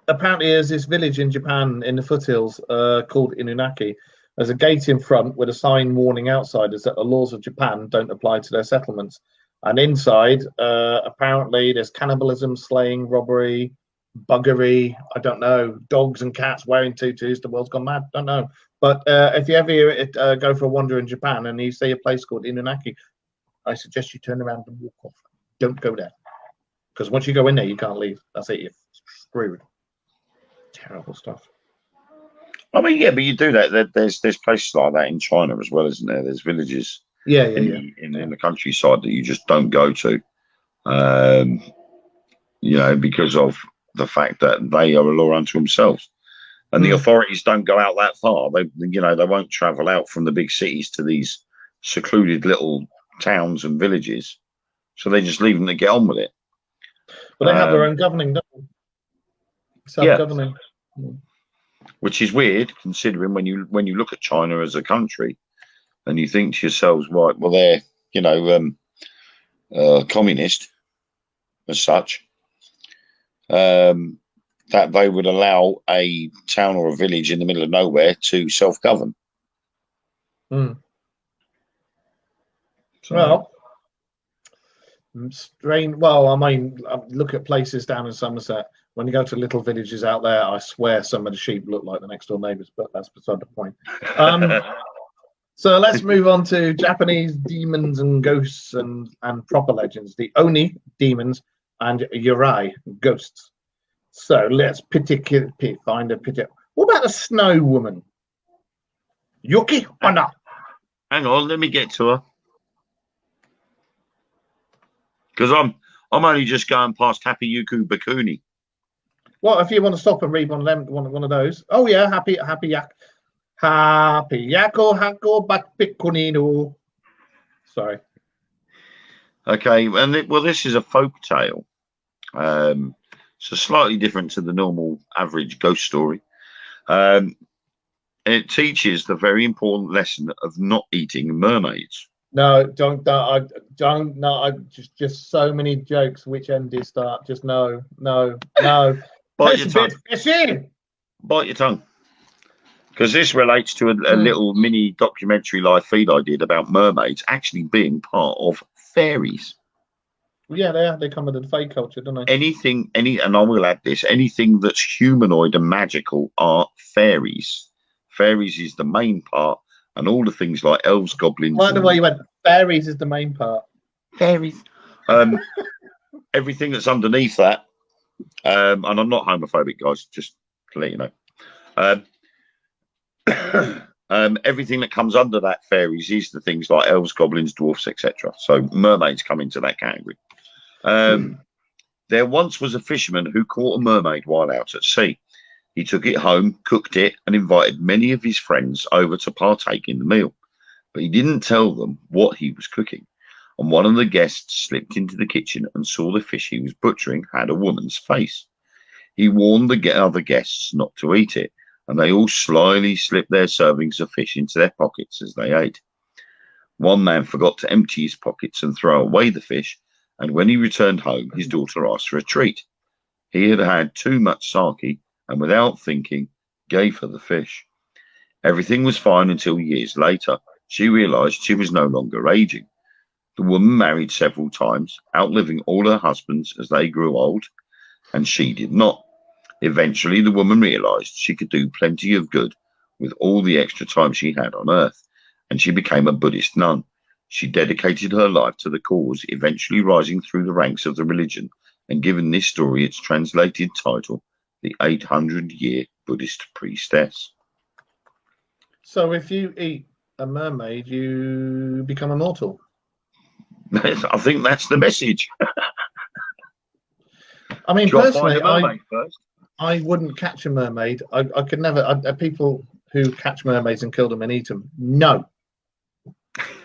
Apparently, there's this village in Japan in the foothills called Inunaki. There's a gate in front with a sign warning outsiders that the laws of Japan don't apply to their settlements. And inside, apparently, there's cannibalism, slaying, robbery, buggery. I don't know. Dogs and cats wearing tutus. The world's gone mad. Don't know. But if you ever go for a wander in Japan and you see a place called Inunaki, I suggest you turn around and walk off. Don't go there. Because once you go in there, you can't leave. That's it. You're screwed. Terrible stuff. I mean, yeah, but you do that. There's places like that in China as well, isn't there? There's villages in the countryside that you just don't go to, you know, because of the fact that they are a law unto themselves, and the authorities don't go out that far. They won't travel out from the big cities to these secluded little towns and villages, so they just leave them to get on with it. But they have their own governing, don't they? Self-governing. Yeah. Which is weird, considering when you look at China as a country, and you think to yourselves, right, well, they're communist as such, that they would allow a town or a village in the middle of nowhere to self-govern. Well, strange. Well, I mean, look at places down in Somerset. When you go to little villages out there, I swear some of the sheep look like the next door neighbours, but that's beside the point. So let's move on to Japanese demons and ghosts and proper legends, the Oni demons and Yurei ghosts. So let's find a picture. What about the snow woman? Yuki Onna. Hang on, let me get to her. Because I'm only just going past Happy Yuku Bakuni. Well, if you want to stop and read one of those. Oh yeah, happy yako hako bakpikunino. Sorry. Okay, and this is a folk tale. So slightly different to the normal average ghost story. It teaches the very important lesson of not eating mermaids. No, don't. No, just so many jokes. Which end do you start? Just no. Bite your tongue. Bite your tongue. Because this relates to a little mini documentary live feed I did about mermaids actually being part of fairies. Yeah, they come into the fae culture, don't they? And I will add this, anything that's humanoid and magical are fairies. Fairies is the main part, and all the things like elves, goblins. By the way, you went, fairies is the main part. Fairies. Everything that's underneath that, and I'm not homophobic, guys, just to let you know. Everything that comes under that fairies is the things like elves, goblins, dwarfs, etc. So mermaids come into that category. There once was a fisherman who caught a mermaid while out at sea. He took it home, cooked it, and invited many of his friends over to partake in the meal. But he didn't tell them what he was cooking. and one of the guests slipped into the kitchen and saw the fish he was butchering had a woman's face. He warned the other guests not to eat it, and they all slyly slipped their servings of fish into their pockets as they ate. One man forgot to empty his pockets and throw away the fish, and when he returned home, his daughter asked for a treat. He had had too much sake, and without thinking, gave her the fish. Everything was fine until years later. She realized she was no longer aging. The woman married several times, outliving all her husbands as they grew old, and she did not. Eventually, the woman realized she could do plenty of good with all the extra time she had on earth, and she became a Buddhist nun. She dedicated her life to the cause, eventually rising through the ranks of the religion and given this story its translated title, The 800-Year Buddhist Priestess. So if you eat a mermaid, you become immortal. I think that's the message. I mean, personally, first? I wouldn't catch a mermaid. I could never. People who catch mermaids and kill them and eat them, no.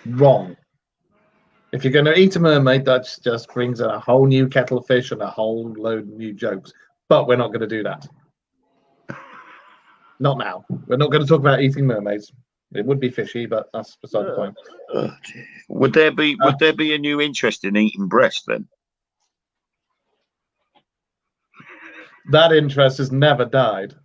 Wrong. If you're going to eat a mermaid, that just brings in a whole new kettle of fish and a whole load of new jokes. But we're not going to do that. Not now. We're not going to talk about eating mermaids. It would be fishy, but that's beside the point. Would there be a new interest in eating breast then? That interest has never died.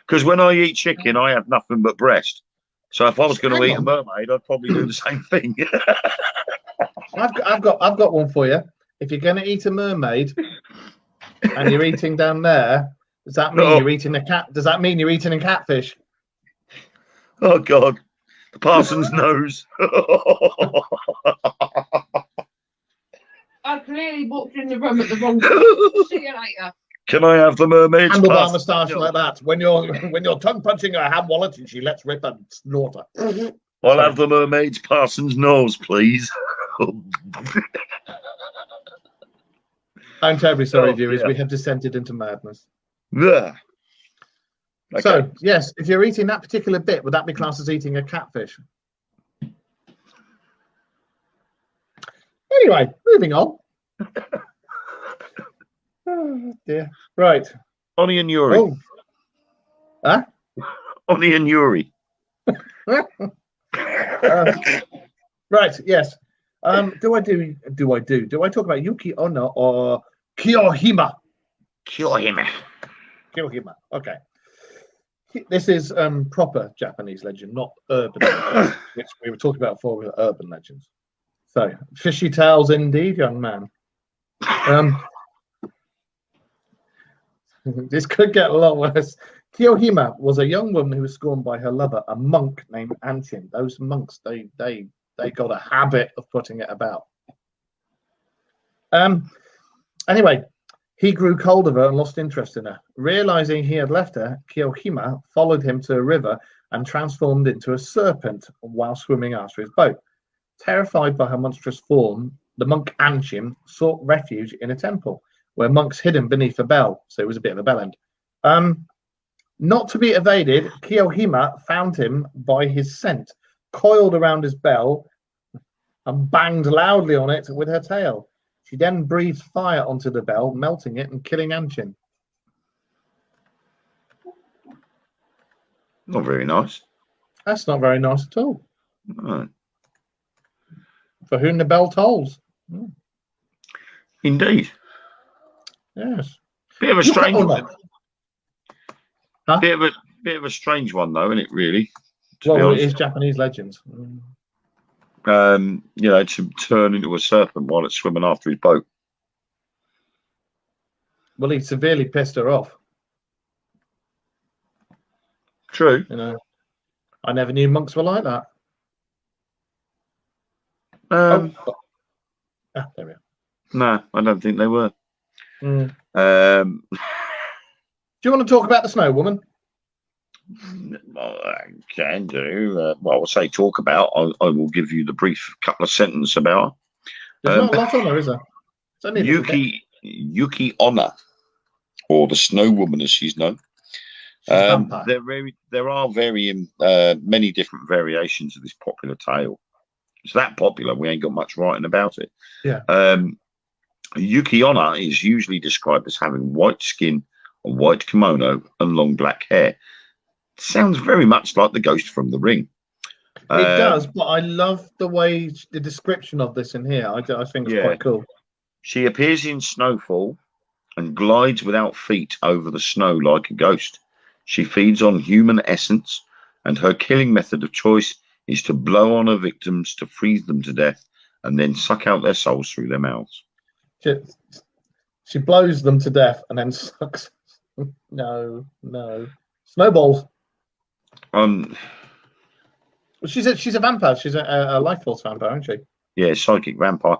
Because when I eat chicken, I have nothing but breast. So if I was going to eat a mermaid, I'd probably do the same thing. I've got one for you. If you're going to eat a mermaid and you're eating down there, does that mean you're eating a cat? Does that mean you're eating a catfish? Oh God, the parson's nose. I clearly walked in the room at the wrong time. See you later. Can I have the mermaid's handlebar moustache like that? When you're tongue punching her ham wallet and she lets rip and snort her. I'll have the mermaid's parson's nose, please. I'm terribly sorry, viewers. We have descended into madness. Yeah. Okay. So, yes, if you're eating that particular bit, would that be classed as eating a catfish? Anyway, moving on. Oh, dear. Right. Oni and Yuri. Oh. Huh? Oni and Yuri. Right, yes. Do I talk about Yuki Onna or Kiyohima? Kiyohima. Okay. This is proper Japanese legend, not urban legend, which we were talking about before with urban legends. So, fishy tales indeed, young man. This could get a lot worse. Kiyohima was a young woman who was scorned by her lover, a monk named Anshin. Those monks, they got a habit of putting it about. Anyway, he grew cold of her and lost interest in her. Realizing he had left her, Kiyohima followed him to a river and transformed into a serpent while swimming after his boat. Terrified by her monstrous form, the monk Anshin sought refuge in a temple where monks hid him beneath a bell, so it was a bit of a bell end. Not to be evaded, Kiyohima found him by his scent, coiled around his bell, and banged loudly on it with her tail. She then breathed fire onto the bell, melting it and killing Anshin. Not very nice. That's not very nice at all. No. For whom the bell tolls. Indeed. Yes. Bit of a strange one. Huh? Bit of a strange one, though, isn't it? Really. Well, it is Japanese legends. To turn into a serpent while it's swimming after his boat. Well, he severely pissed her off. True. I never knew monks were like that. There we are. No, I don't think they were. Do you want to talk about the Snow Woman? I can do. I'll say talk about. I will give you the brief couple of sentences about. There's not a lot on there, is there? It's only Yuki Onna, or the Snow Woman, as she's known. There are varying, many different variations of this popular tale. It's that popular. We ain't got much writing about it. Yeah. Yuki Onna is usually described as having white skin, a white kimono, and long black hair. Sounds very much like the ghost from The Ring. It does, but I love the way the description of this in here. I think it's quite cool. She appears in snowfall and glides without feet over the snow like a ghost. She feeds on human essence, and her killing method of choice is to blow on her victims to freeze them to death and then suck out their souls through their mouths. She blows them to death and then sucks. No. Snowballs. She's a vampire. She's a life force vampire, isn't she? Yeah, psychic vampire.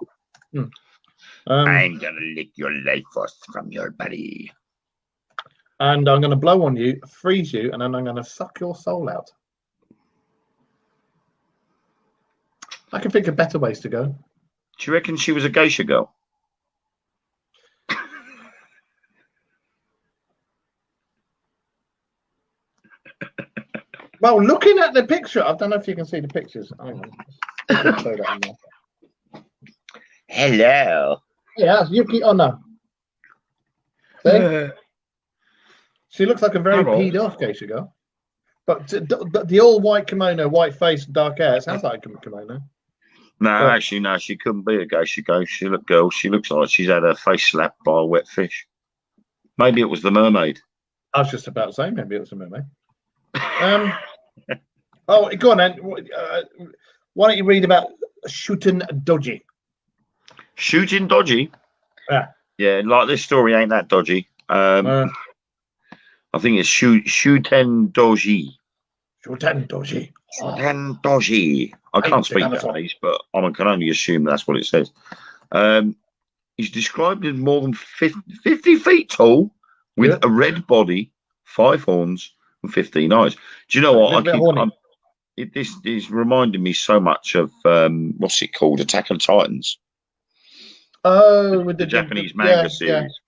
I'm gonna lick your life force from your body. And I'm gonna blow on you, freeze you, and then I'm gonna suck your soul out. I can think of better ways to go. Do you reckon she was a geisha girl? Well, looking at the picture, I don't know if you can see the pictures. Hang on. Throw that in there. Hello. Yeah, that's Yuki Onna. See? She looks like a very peed off geisha girl. But the all white kimono, white face, dark hair, it sounds like a kimono. No, actually, no, she couldn't be a geisha girl. She looks like she's had her face slapped by a wet fish. Maybe it was the mermaid. I was just about to say, maybe it was a mermaid. Oh, go on then. Why don't you read about Shooting Dodgy? Shooting Dodgy? Yeah, like this story ain't that dodgy. I think it's Shooten Doji. Shooten Doji. Shooten Doji. I can't speak Japanese, but I can only assume that's what it says. He's described as more than 50 feet tall, with a red body, 5 horns, and 15 eyes. Do you know what? This is reminding me so much of what's it called? Attack on Titans. Oh, with the Japanese manga series.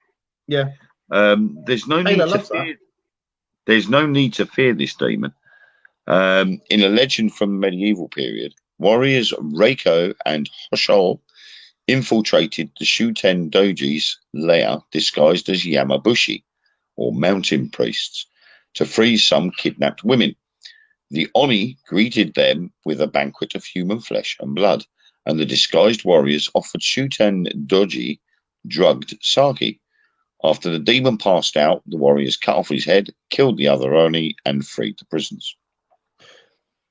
Yeah. There's no need to fear. There's no need to fear this demon. In a legend from the medieval period, warriors Reiko and Hoshol infiltrated the Shuten Doji's lair disguised as Yamabushi, or mountain priests, to free some kidnapped women. The Oni greeted them with a banquet of human flesh and blood, and the disguised warriors offered Shuten Doji drugged sake. After the demon passed out, the warriors cut off his head, killed the other Oni, and freed the prisoners.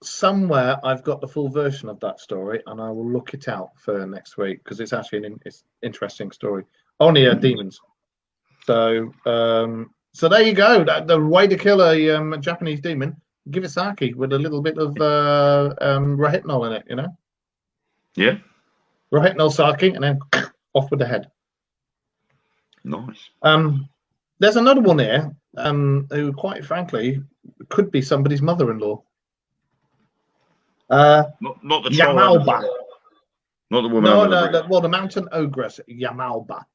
Somewhere I've got the full version of that story, and I will look it out for next week because it's actually an interesting story. Oni are demons. So there you go. The way to kill a Japanese demon: give it sake with a little bit of rohypnol in it. You know. Yeah. Rohypnol sake, and then off with the head. Nice. There's another one here who, quite frankly, could be somebody's mother-in-law. Not the Yamalba. Not the woman. No, the mountain ogress, Yamalba.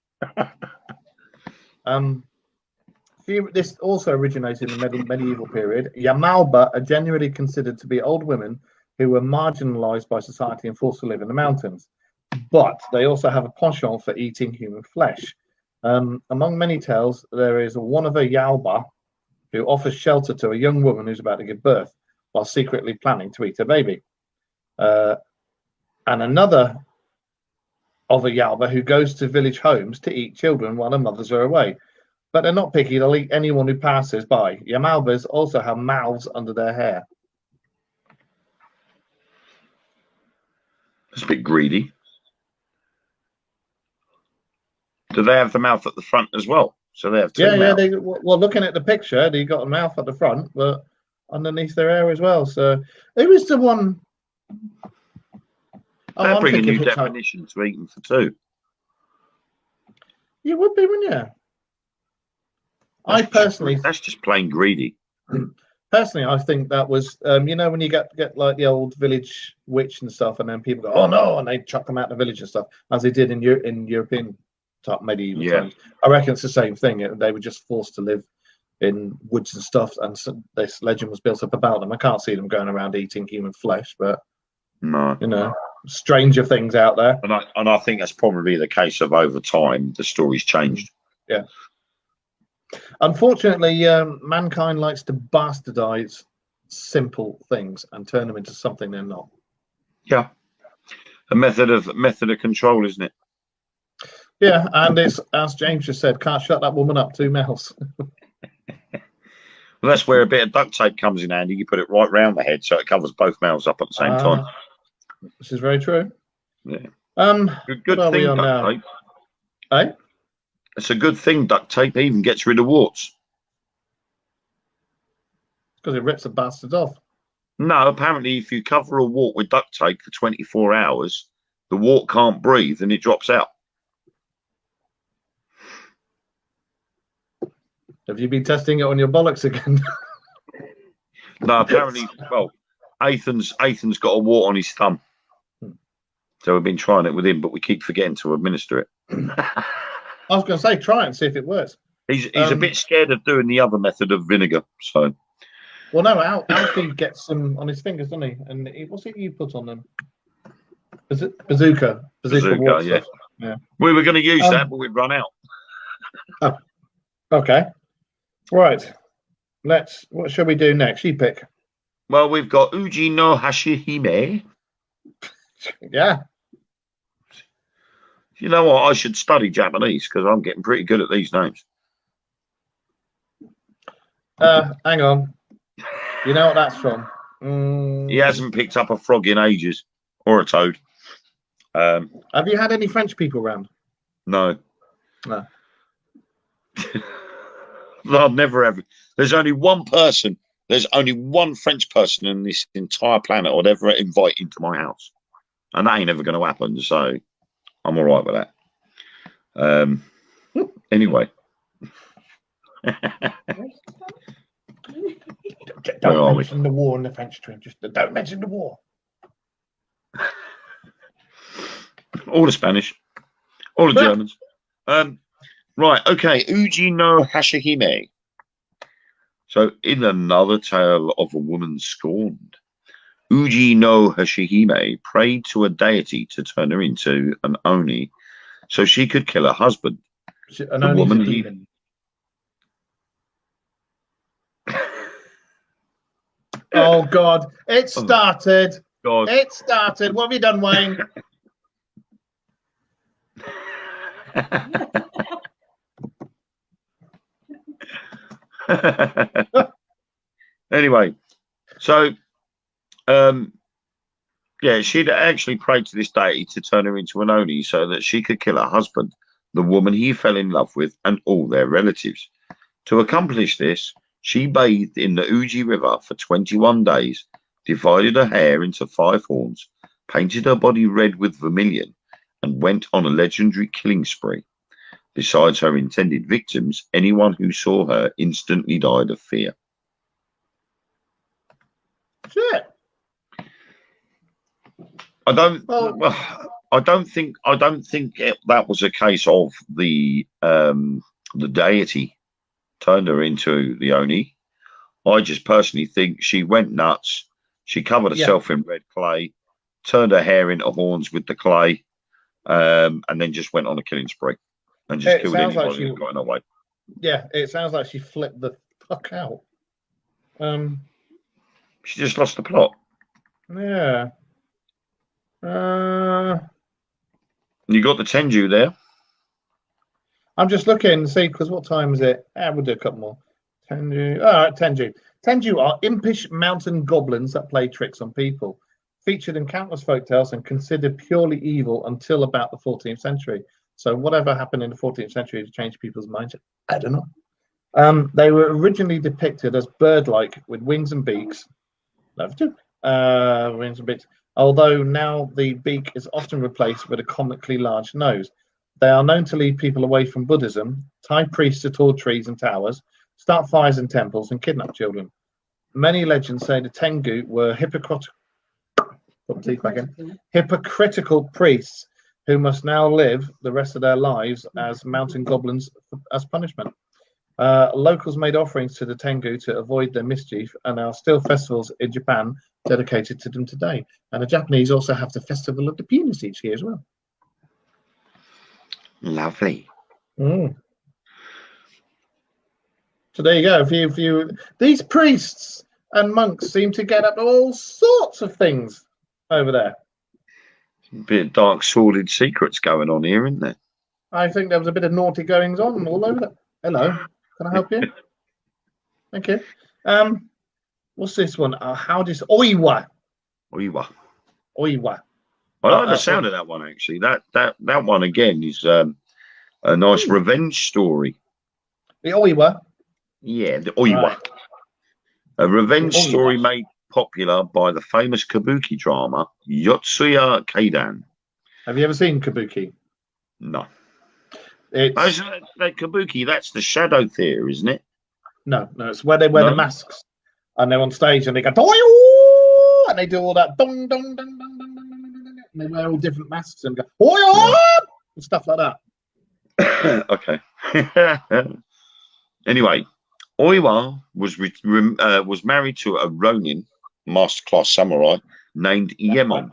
This also originated in the medieval period. Yamalba are generally considered to be old women who were marginalized by society and forced to live in the mountains. But they also have a penchant for eating human flesh. Among many tales, there is one of a Yalba who offers shelter to a young woman who's about to give birth while secretly planning to eat her baby. And another of a Yalba who goes to village homes to eat children while their mothers are away. But they're not picky, they'll eat anyone who passes by. Yamalbas also have mouths under their hair. It's a bit greedy. Do they have the mouth at the front as well? So they have two mouths. Yeah. Well, looking at the picture, they got a mouth at the front, but underneath their hair as well. So who is the one? They're bringing new definition to eating for two. You would be, wouldn't you? That's just plain greedy. Personally, I think that was, you know, when you get like the old village witch and stuff, and then people go, "Oh no," and they chuck them out the village and stuff, as they did in European type medieval times. I reckon it's the same thing. They were just forced to live in woods and stuff, and this legend was built up about them. I can't see them going around eating human flesh, but no, you know, stranger things out there. And I think that's probably the case of over time the story's changed. Yeah. Unfortunately, mankind likes to bastardize simple things and turn them into something they're not. Yeah. A method of control, isn't it? Yeah, and it's, as James just said, can't shut that woman up, 2 mouths. Well, that's where a bit of duct tape comes in handy. You put it right round the head so it covers both mouths up at the same time. This is very true. Yeah. what Good are we thing, on duct now? tape. Eh? It's a good thing, duct tape. It even gets rid of warts. Because it rips the bastards off. No, apparently if you cover a wart with duct tape for 24 hours, the wart can't breathe and it drops out. Have you been testing it on your bollocks again? No, apparently, well, Ethan's got a wart on his thumb. So we've been trying it with him, but we keep forgetting to administer it. I was going to say, try it and see if it works. He's a bit scared of doing the other method of vinegar. So, well, no, Alfie gets some on his fingers, doesn't he? And what's it you put on them? Is it bazooka? Bazooka, yeah. Yeah. We were going to use that, but we'd run out. Oh, okay. Right. What shall we do next? You pick. Well, we've got Uji no Hashihime. Yeah. You know what? I should study Japanese because I'm getting pretty good at these names. Hang on. You know what that's from? He hasn't picked up a frog in ages, or a toad. Have you had any French people around? No. No. No, I've never ever. There's only one person. There's only one French person in this entire planet I'd ever invite into my house, and that ain't ever going to happen. So I'm all right with that. Anyway. Don't mention the war and the French to him. Just don't mention the war. All the Spanish, all the Germans. Right, okay. Uji no Hashihime. So, in another tale of a woman scorned, Uji no Hashihime prayed to a deity to turn her into an Oni so she could kill her husband. The woman demon. Oh, God. It started. God. It started. What have you done, Wayne? Anyway, so yeah, she'd actually prayed to this deity to turn her into an Oni so that she could kill her husband, the woman he fell in love with, and all their relatives. To accomplish this, she bathed in the Uji River for 21 days, divided her hair into 5 horns, painted her body red with vermilion, and went on a legendary killing spree. Besides her intended victims, anyone who saw her instantly died of fear. Shit. I don't think that was a case of the deity turned her into the Oni. I just personally think she went nuts. She covered herself in red clay, turned her hair into horns with the clay, and then just went on a killing spree and just killed anybody who got in her way. Yeah, it sounds like she flipped the fuck out. She just lost the plot. Yeah. You got the Tenju there. I'm just looking to see, because what time is it? We'll do a couple more. Tenju. All right, Tenju. Tenju are impish mountain goblins that play tricks on people. Featured in countless folktales and considered purely evil until about the 14th century. So whatever happened in the 14th century to change people's minds, I don't know. They were originally depicted as bird-like with wings and beaks. Wings and beaks. Although now the beak is often replaced with a comically large nose. They are known to lead people away from Buddhism, tie priests to tall trees and towers, start fires in temples, and kidnap children. Many legends say the Tengu were hypocritical priests who must now live the rest of their lives as mountain goblins as punishment. Locals made offerings to the Tengu to avoid their mischief, and there are still festivals in Japan dedicated to them today. And the Japanese also have the Festival of the Penis each year as well. Lovely. Mm. So there you go. These priests and monks seem to get up to all sorts of things over there. Bit of dark, sordid secrets going on here, isn't there? I think there was a bit of naughty goings on all over there. Hello, can I help you? Thank you. What's this one? How does Oiwa? Oiwa. Oiwa. I like the sound of that one actually. That one again is a nice revenge story. The Oiwa. Yeah, the Oiwa. Right. A revenge story made popular by the famous kabuki drama Yotsuya Kaidan. Have you ever seen kabuki? No. It's that kabuki. That's the shadow theater, isn't it? No, it's where they wear the masks and they're on stage and they go Toyo! And they do all that dong dong dong dong dong dong dong, and they wear all different masks and go Toyo! And stuff like that. Okay. Anyway, Oiwa was married to a Ronin master-class samurai named Yemon.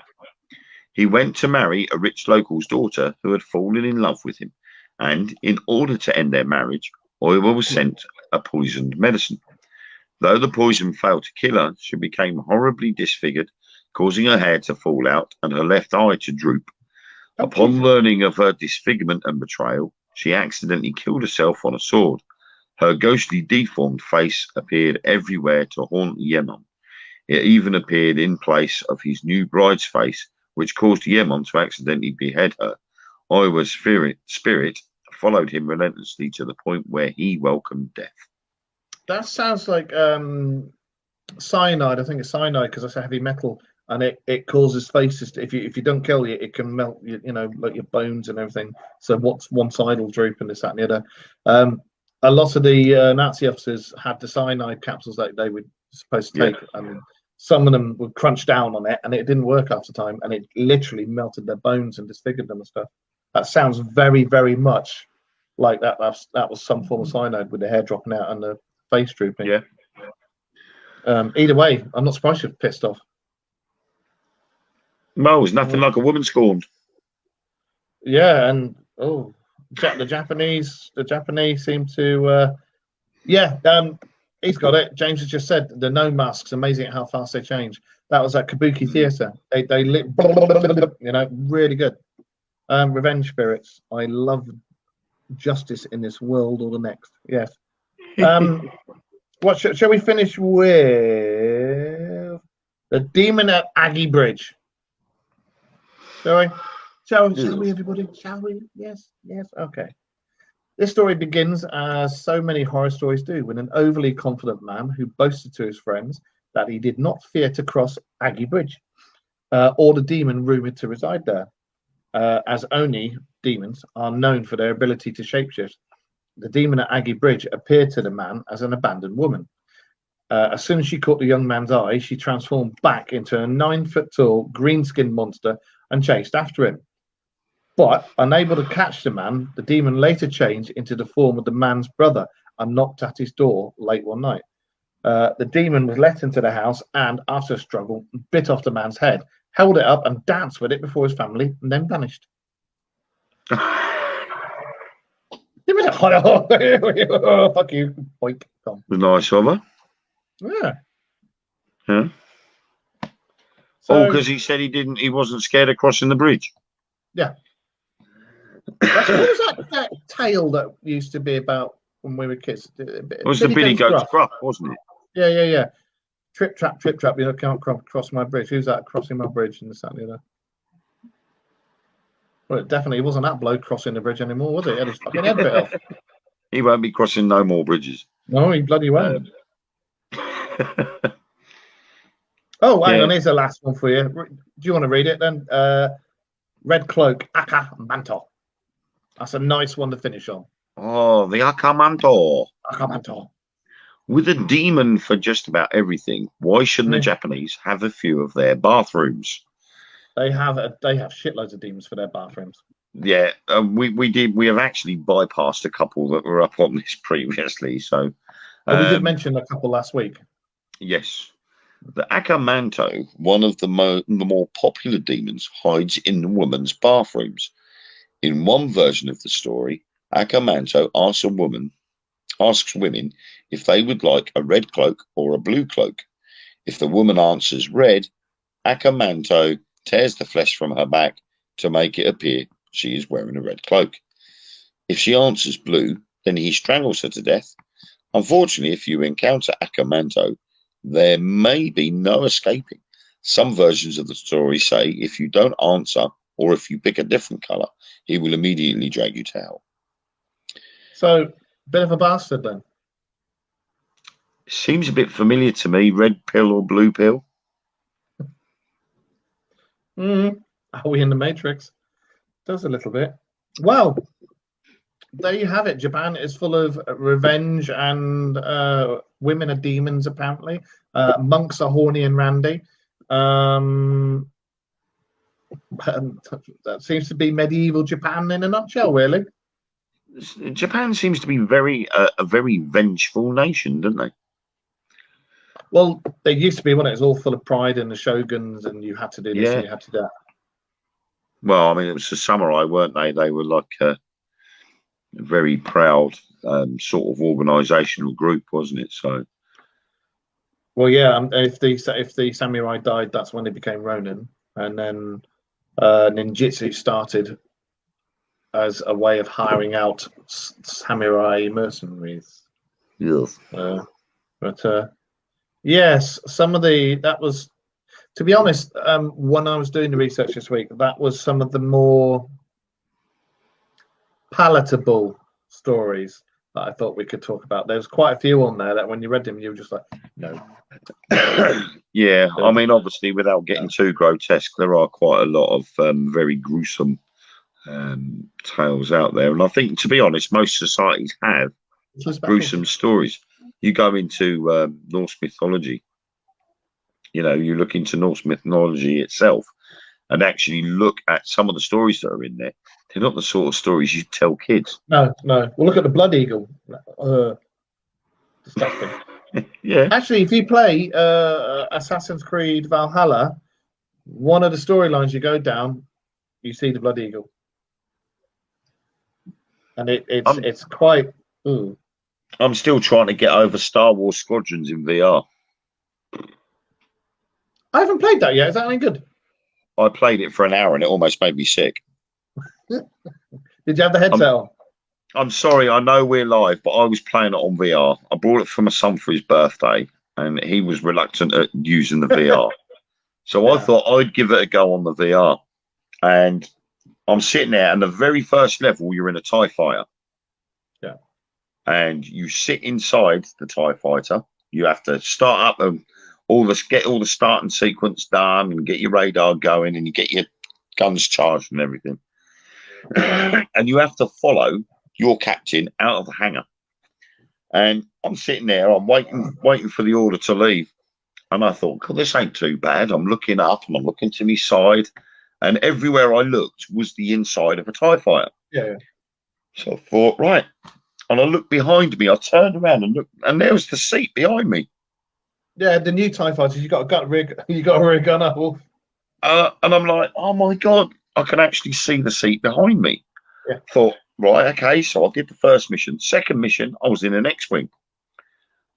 He went to marry a rich local's daughter who had fallen in love with him, and in order to end their marriage, Oiwa was sent a poisoned medicine. Though the poison failed to kill her, she became horribly disfigured, causing her hair to fall out and her left eye to droop. Upon learning of her disfigurement and betrayal, she accidentally killed herself on a sword. Her ghostly, deformed face appeared everywhere to haunt Yemon. It even appeared in place of his new bride's face, which caused Yemon to accidentally behead her. Oiwa's spirit followed him relentlessly to the point where he welcomed death. That sounds like cyanide. I think it's cyanide because it's a heavy metal, and it causes faces. If you don't kill it, it can melt. Like your bones and everything. So what's one side will droop and this, that, and the other. A lot of the Nazi officers had the cyanide capsules that they were supposed to take, and some of them would crunch down on it, and it didn't work after time, and it literally melted their bones and disfigured them and stuff. That sounds very, very much like that. That was some form of cyanide with the hair dropping out and the face drooping. Yeah. Either way, I'm not surprised you're pissed off. No, it's nothing like a woman scorned. Yeah, and the Japanese seem to, he's got it. James has just said the no masks. Amazing how fast they change. That was at Kabuki Theatre. They lit, really good. Revenge spirits. I love justice in this world or the next. Yes. What shall we finish with? The Demon at Aggie Bridge. Shall we? Shall we, everybody? Shall we? Yes. Okay. This story begins as so many horror stories do, with an overly confident man who boasted to his friends that he did not fear to cross Aggie Bridge, or the demon rumored to reside there, as only demons are known for their ability to shapeshift. The demon at Aggie Bridge appeared to the man as an abandoned woman. As soon as she caught the young man's eye, she transformed back into a 9-foot-tall, green-skinned monster and chased after him. But unable to catch the man, the demon later changed into the form of the man's brother and knocked at his door late one night. The demon was let into the house and, after a struggle, bit off the man's head, held it up and danced with it before his family, and then vanished. Fuck you, boink. Nice of her. Yeah. Yeah. So, because he said he wasn't scared of crossing the bridge. Yeah. What was that tale that used to be about when we were kids? It was the Billy Goat Gruff, wasn't it? Yeah. Trip trap, you can't cross my bridge. Who's that crossing my bridge? And this, that, and the other. Well, it definitely wasn't that bloke crossing the bridge anymore, was it? He had his fucking head bit off. He won't be crossing no more bridges. No, he bloody won't. Oh, hang on, here's the last one for you. Do you want to read it then? Red Cloak, Aka Manto. That's a nice one to finish on. Oh, the Akamanto. Akamanto. With a demon for just about everything, why shouldn't the Japanese have a few of their bathrooms? They have shitloads of demons for their bathrooms. Yeah, we have actually bypassed a couple that were up on this previously. So we did mention a couple last week. Yes. The Akamanto, one of the more popular demons, hides in women's bathrooms. In one version of the story, Akamanto asks women if they would like a red cloak or a blue cloak. If the woman answers red, Akamanto tears the flesh from her back to make it appear she is wearing a red cloak. If she answers blue, then he strangles her to death. Unfortunately, if you encounter Akamanto, there may be no escaping. Some versions of the story say if you don't answer or if you pick a different colour, he will immediately drag you to hell. So, bit of a bastard then. Seems a bit familiar to me. Red pill or blue pill? Are we in the Matrix? Does a little bit. Well, there you have it. Japan is full of revenge, and women are demons, apparently. Monks are horny and randy. That seems to be medieval Japan in a nutshell, really. Japan seems to be a very vengeful nation, don't they? Well, they used to be when it was all full of pride and the shoguns, and you had to do this and you had to do that. Well, I mean, it was the samurai, weren't they? They were like a very proud sort of organisational group, wasn't it? So, well, yeah. If the samurai died, that's when they became Ronin, and then ninjutsu started as a way of hiring out samurai mercenaries. yes. Yes, that was, to be honest, when I was doing the research this week, that was some of the more palatable stories that I thought we could talk about. There's quite a few on there that when you read them, you were just like, no. Yeah, I mean, obviously, without getting too grotesque, there are quite a lot of very gruesome tales out there. And I think, to be honest, most societies have gruesome stories. You go into Norse mythology, you look into Norse mythology itself and actually look at some of the stories that are in there. They're not the sort of stories you tell kids. No. Well, look at the Blood Eagle. Disgusting. Yeah. Actually, if you play Assassin's Creed Valhalla, one of the storylines you go down, you see the Blood Eagle. And it's quite... Ooh. I'm still trying to get over Star Wars Squadrons in VR. I haven't played that yet. Is that any good? I played it for an hour and it almost made me sick. Did you have the headset on? I'm sorry, I know we're live, but I was playing it on VR. I bought it for my son for his birthday, and he was reluctant at using the VR. So I thought I'd give it a go on the VR. And I'm sitting there, and the very first level, you're in a TIE fighter. Yeah. And you sit inside the TIE fighter. You have to start up and get all the starting sequence done and get your radar going and you get your guns charged and everything. And you have to follow your captain out of the hangar. And I'm sitting there, I'm waiting for the order to leave. And I thought, God, this ain't too bad. I'm looking up and I'm looking to my side. And everywhere I looked was the inside of a TIE fighter. Yeah. So I thought, right. And I looked behind me. I turned around and looked, and there was the seat behind me. Yeah, the new TIE fighters, you got a rear gun up. And I'm like, oh my God, I can actually see the seat behind me. Yeah. Thought, right, okay, so I did the first mission. Second mission, I was in an X-Wing.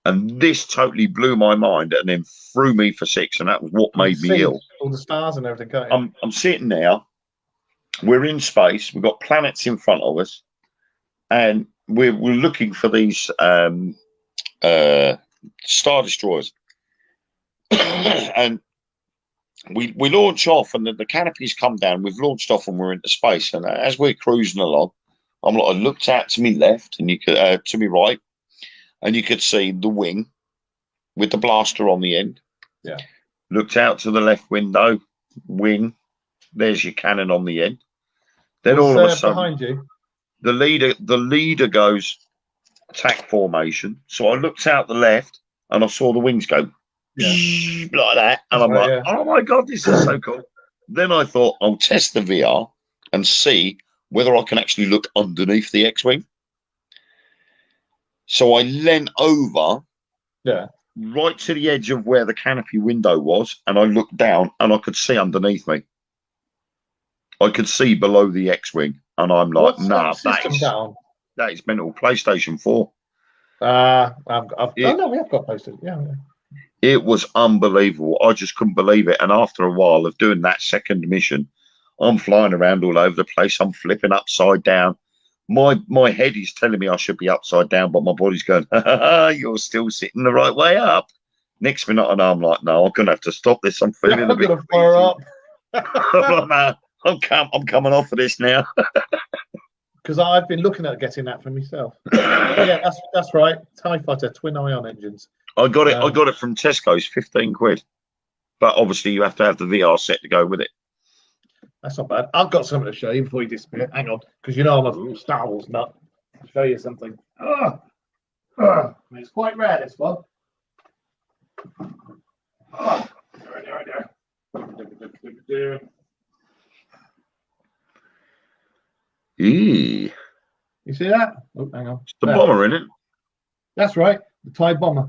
And this totally blew my mind and then threw me for six. And that was what made me ill. All the stars and everything going. I'm sitting there. We're in space. We've got planets in front of us. And we're looking for these Star Destroyers. And we launch off and the canopies come down. We've launched off and we're into space. And as we're cruising along, I looked out to my left and you could to my right, and you could see the wing with the blaster on the end. Yeah. Looked out to the left window, wing. There's your cannon on the end. Then all of a sudden, behind you, the leader goes attack formation. So I looked out the left and I saw the wings go like that, and I'm like, oh my God, this is so cool. Then I thought I'll test the VR and see whether I can actually look underneath the X-Wing. So I leant over right to the edge of where the canopy window was, and I looked down and I could see underneath me. I could see below the X-Wing, and I'm like, What's nah, system down? that is mental. PlayStation 4. Oh no, we have got posted. Yeah. It was unbelievable. I just couldn't believe it. And after a while of doing that second mission, I'm flying around all over the place. I'm flipping upside down. My head is telling me I should be upside down, but my body's going, you're still sitting the right way up. Next minute, and I'm like, no, I'm going to have to stop this. I'm feeling a bit. I'm going to fire up. I'm coming off of this now. Because I've been looking at getting that for myself. Yeah, that's right. TIE Fighter twin ion engines. I got it from Tesco's, 15 quid. But obviously, you have to have the VR set to go with it. That's not bad. I've got something to show you before you disappear. Hang on, because you know I'm a Star Wars nut. I'll show you something. It's quite rare, this one. Eee. You see that? Oh, hang on. It's the bomber, isn't it? That's right, the TIE bomber.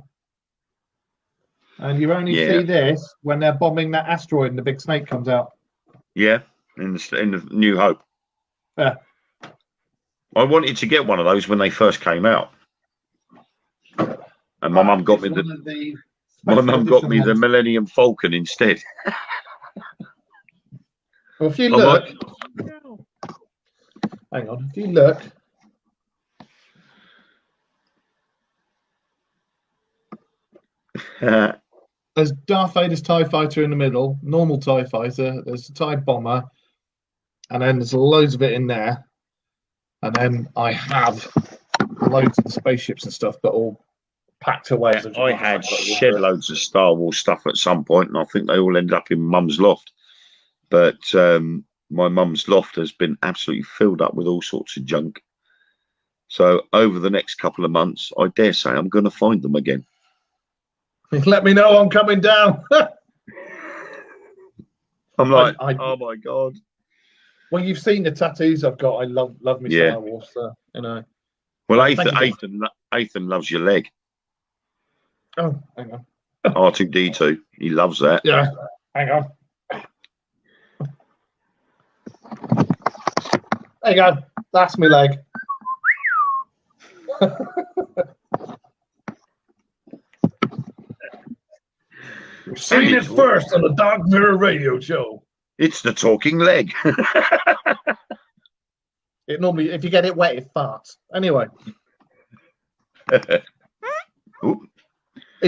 And you only see this when they're bombing that asteroid and the big snake comes out. Yeah, in the New Hope. Yeah. I wanted to get one of those when they first came out, and my mum got me the Millennium Falcon instead. Well, if you look, hang on, if you look. There's Darth Vader's TIE Fighter in the middle, normal TIE Fighter, there's the TIE Bomber, and then there's loads of it in there. And then I have loads of the spaceships and stuff, but all packed away. I had shed loads of Star Wars stuff at some point, and I think they all ended up in Mum's loft. But my mum's loft has been absolutely filled up with all sorts of junk. So over the next couple of months, I dare say I'm going to find them again. Let me know I'm coming down. I'm like, oh my God. Well, you've seen the tattoos I've got. I love me Star Wars, you know. Well, Ethan loves your leg. Oh, hang on. R2D2. He loves that. Yeah, hang on. There you go. That's my leg. You've seen it first on the Dog Mirror Radio Show. It's the talking leg. It normally, if you get it wet, it farts. Anyway. It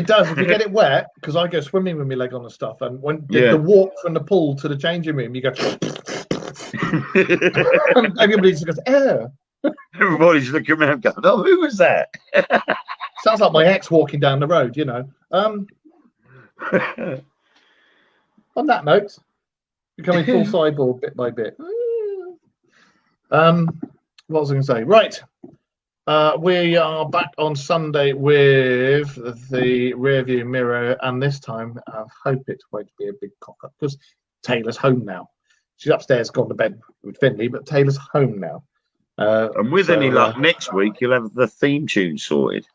does. If you get it wet, because I go swimming with my leg on and stuff, and when the walk from the pool to the changing room, you go. And everybody just goes, "Oh." Everybody's looking around, going, "Oh, who was that?" Sounds like my ex walking down the road, you know. On that note, becoming full cyborg bit by bit. What was I going to say? Right. We are back on Sunday with the rear view mirror, and this time I hope it won't be a big cock up because Taylor's home now. She's upstairs, gone to bed with Finley, but Taylor's home now. And with any luck, next week you'll have the theme tune sorted.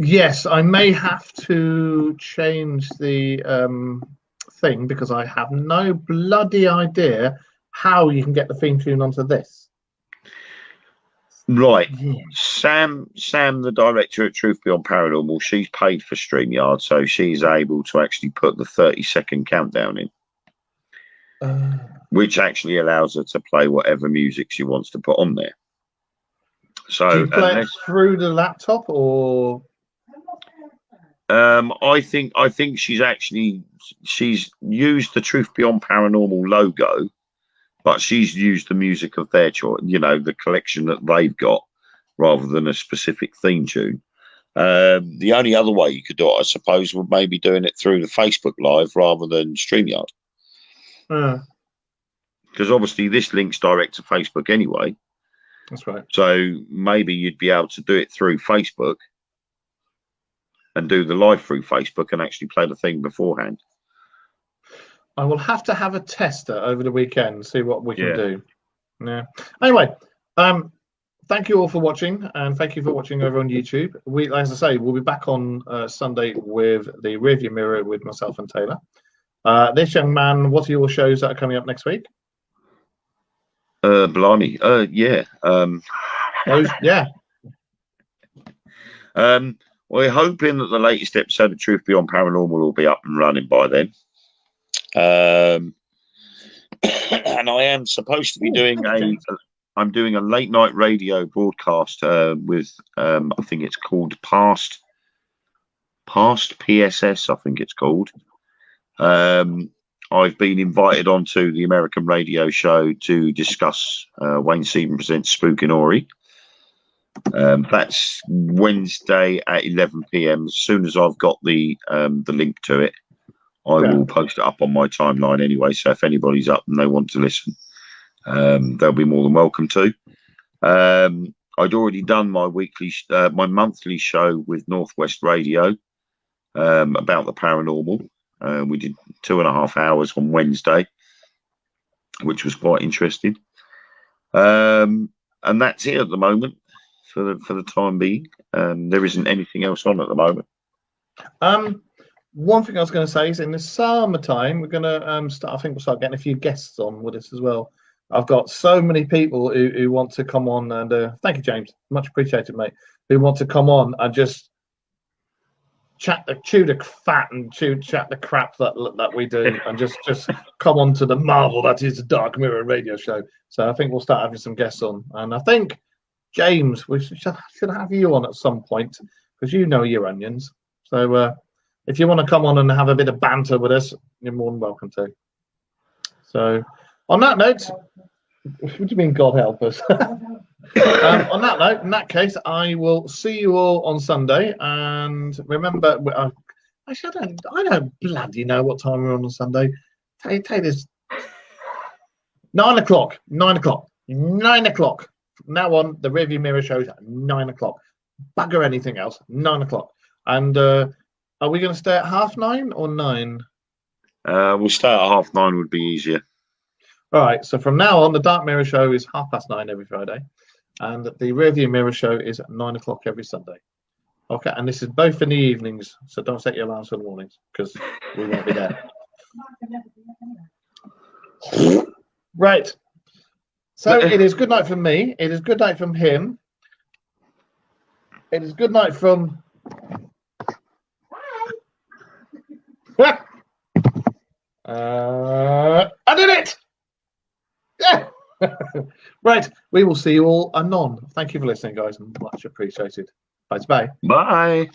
Yes, I may have to change the thing because I have no bloody idea how you can get the theme tune onto this. Right. Yeah. Sam, the director at Truth Beyond Paranormal, she's paid for StreamYard, so she's able to actually put the 30-second countdown in. Which actually allows her to play whatever music she wants to put on there. So do you play it through the laptop or? I think she's used the Truth Beyond Paranormal logo, but she's used the music of their choice, you know, the collection that they've got, rather than a specific theme tune. The only other way you could do it, I suppose, would maybe doing it through the Facebook Live rather than StreamYard. Because obviously this links direct to Facebook anyway. That's right. So maybe you'd be able to do it through Facebook and do the live through Facebook and actually play the thing beforehand. I will have to have a tester over the weekend and see what we can do. Yeah. Anyway, thank you all for watching, and thank you for watching over on YouTube. We, as I say, we'll be back on Sunday with the Rearview Mirror with myself and Taylor. This young man, what are your shows that are coming up next week? Blimey. Yeah. Yeah. We're hoping that the latest episode of Truth Beyond Paranormal will be up and running by then. And I am supposed to be doing I'm doing a late night radio broadcast with I think it's called Past PSS, I think it's called. I've been invited onto the American radio show to discuss Wayne Seaman Presents Spook and Ori. That's Wednesday at 11 p.m. As soon as I've got the link to it, I will post it up on my timeline anyway. So if anybody's up and they want to listen, they'll be more than welcome to. I'd already done my monthly show with Northwest Radio about the paranormal. We did 2.5 hours on Wednesday, which was quite interesting. And that's it at the moment for the time being. There isn't anything else on at the moment. One thing I was going to say is in the summertime, we're going to start. I think we'll start getting a few guests on with us as well. I've got so many people who want to come on, and thank you, James, much appreciated, mate. Who want to come on and just chew the fat and chat the crap that we do, and just come on to the marvel that is the Dark Mirror radio show. So I think we'll start having some guests on, and I think James, we should have you on at some point because you know your onions. So if you want to come on and have a bit of banter with us, you're more than welcome to. So on that note, what do you mean, God help us? On that note, in that case, I will see you all on Sunday. And remember, I don't bloody know what time we're on Sunday. Take this. 9 o'clock. 9 o'clock. 9 o'clock. From now on, the Rearview Mirror shows at 9 o'clock. Bugger anything else. 9 o'clock. And are we going to stay at 9:30 or 9? We'll start at 9:30 would be easier. All right. So from now on, the Dark Mirror show is 9:30 every Friday. And the Rearview Mirror show is at 9 o'clock every Sunday. Okay, and this is both in the evenings, so don't set your alarms for the mornings because we won't be there. Right. So it is good night from me. It is good night from him. It is good night from. I did it! Yeah. Right, we will see you all anon. Thank you for listening, guys, and much appreciated. Bye. Bye.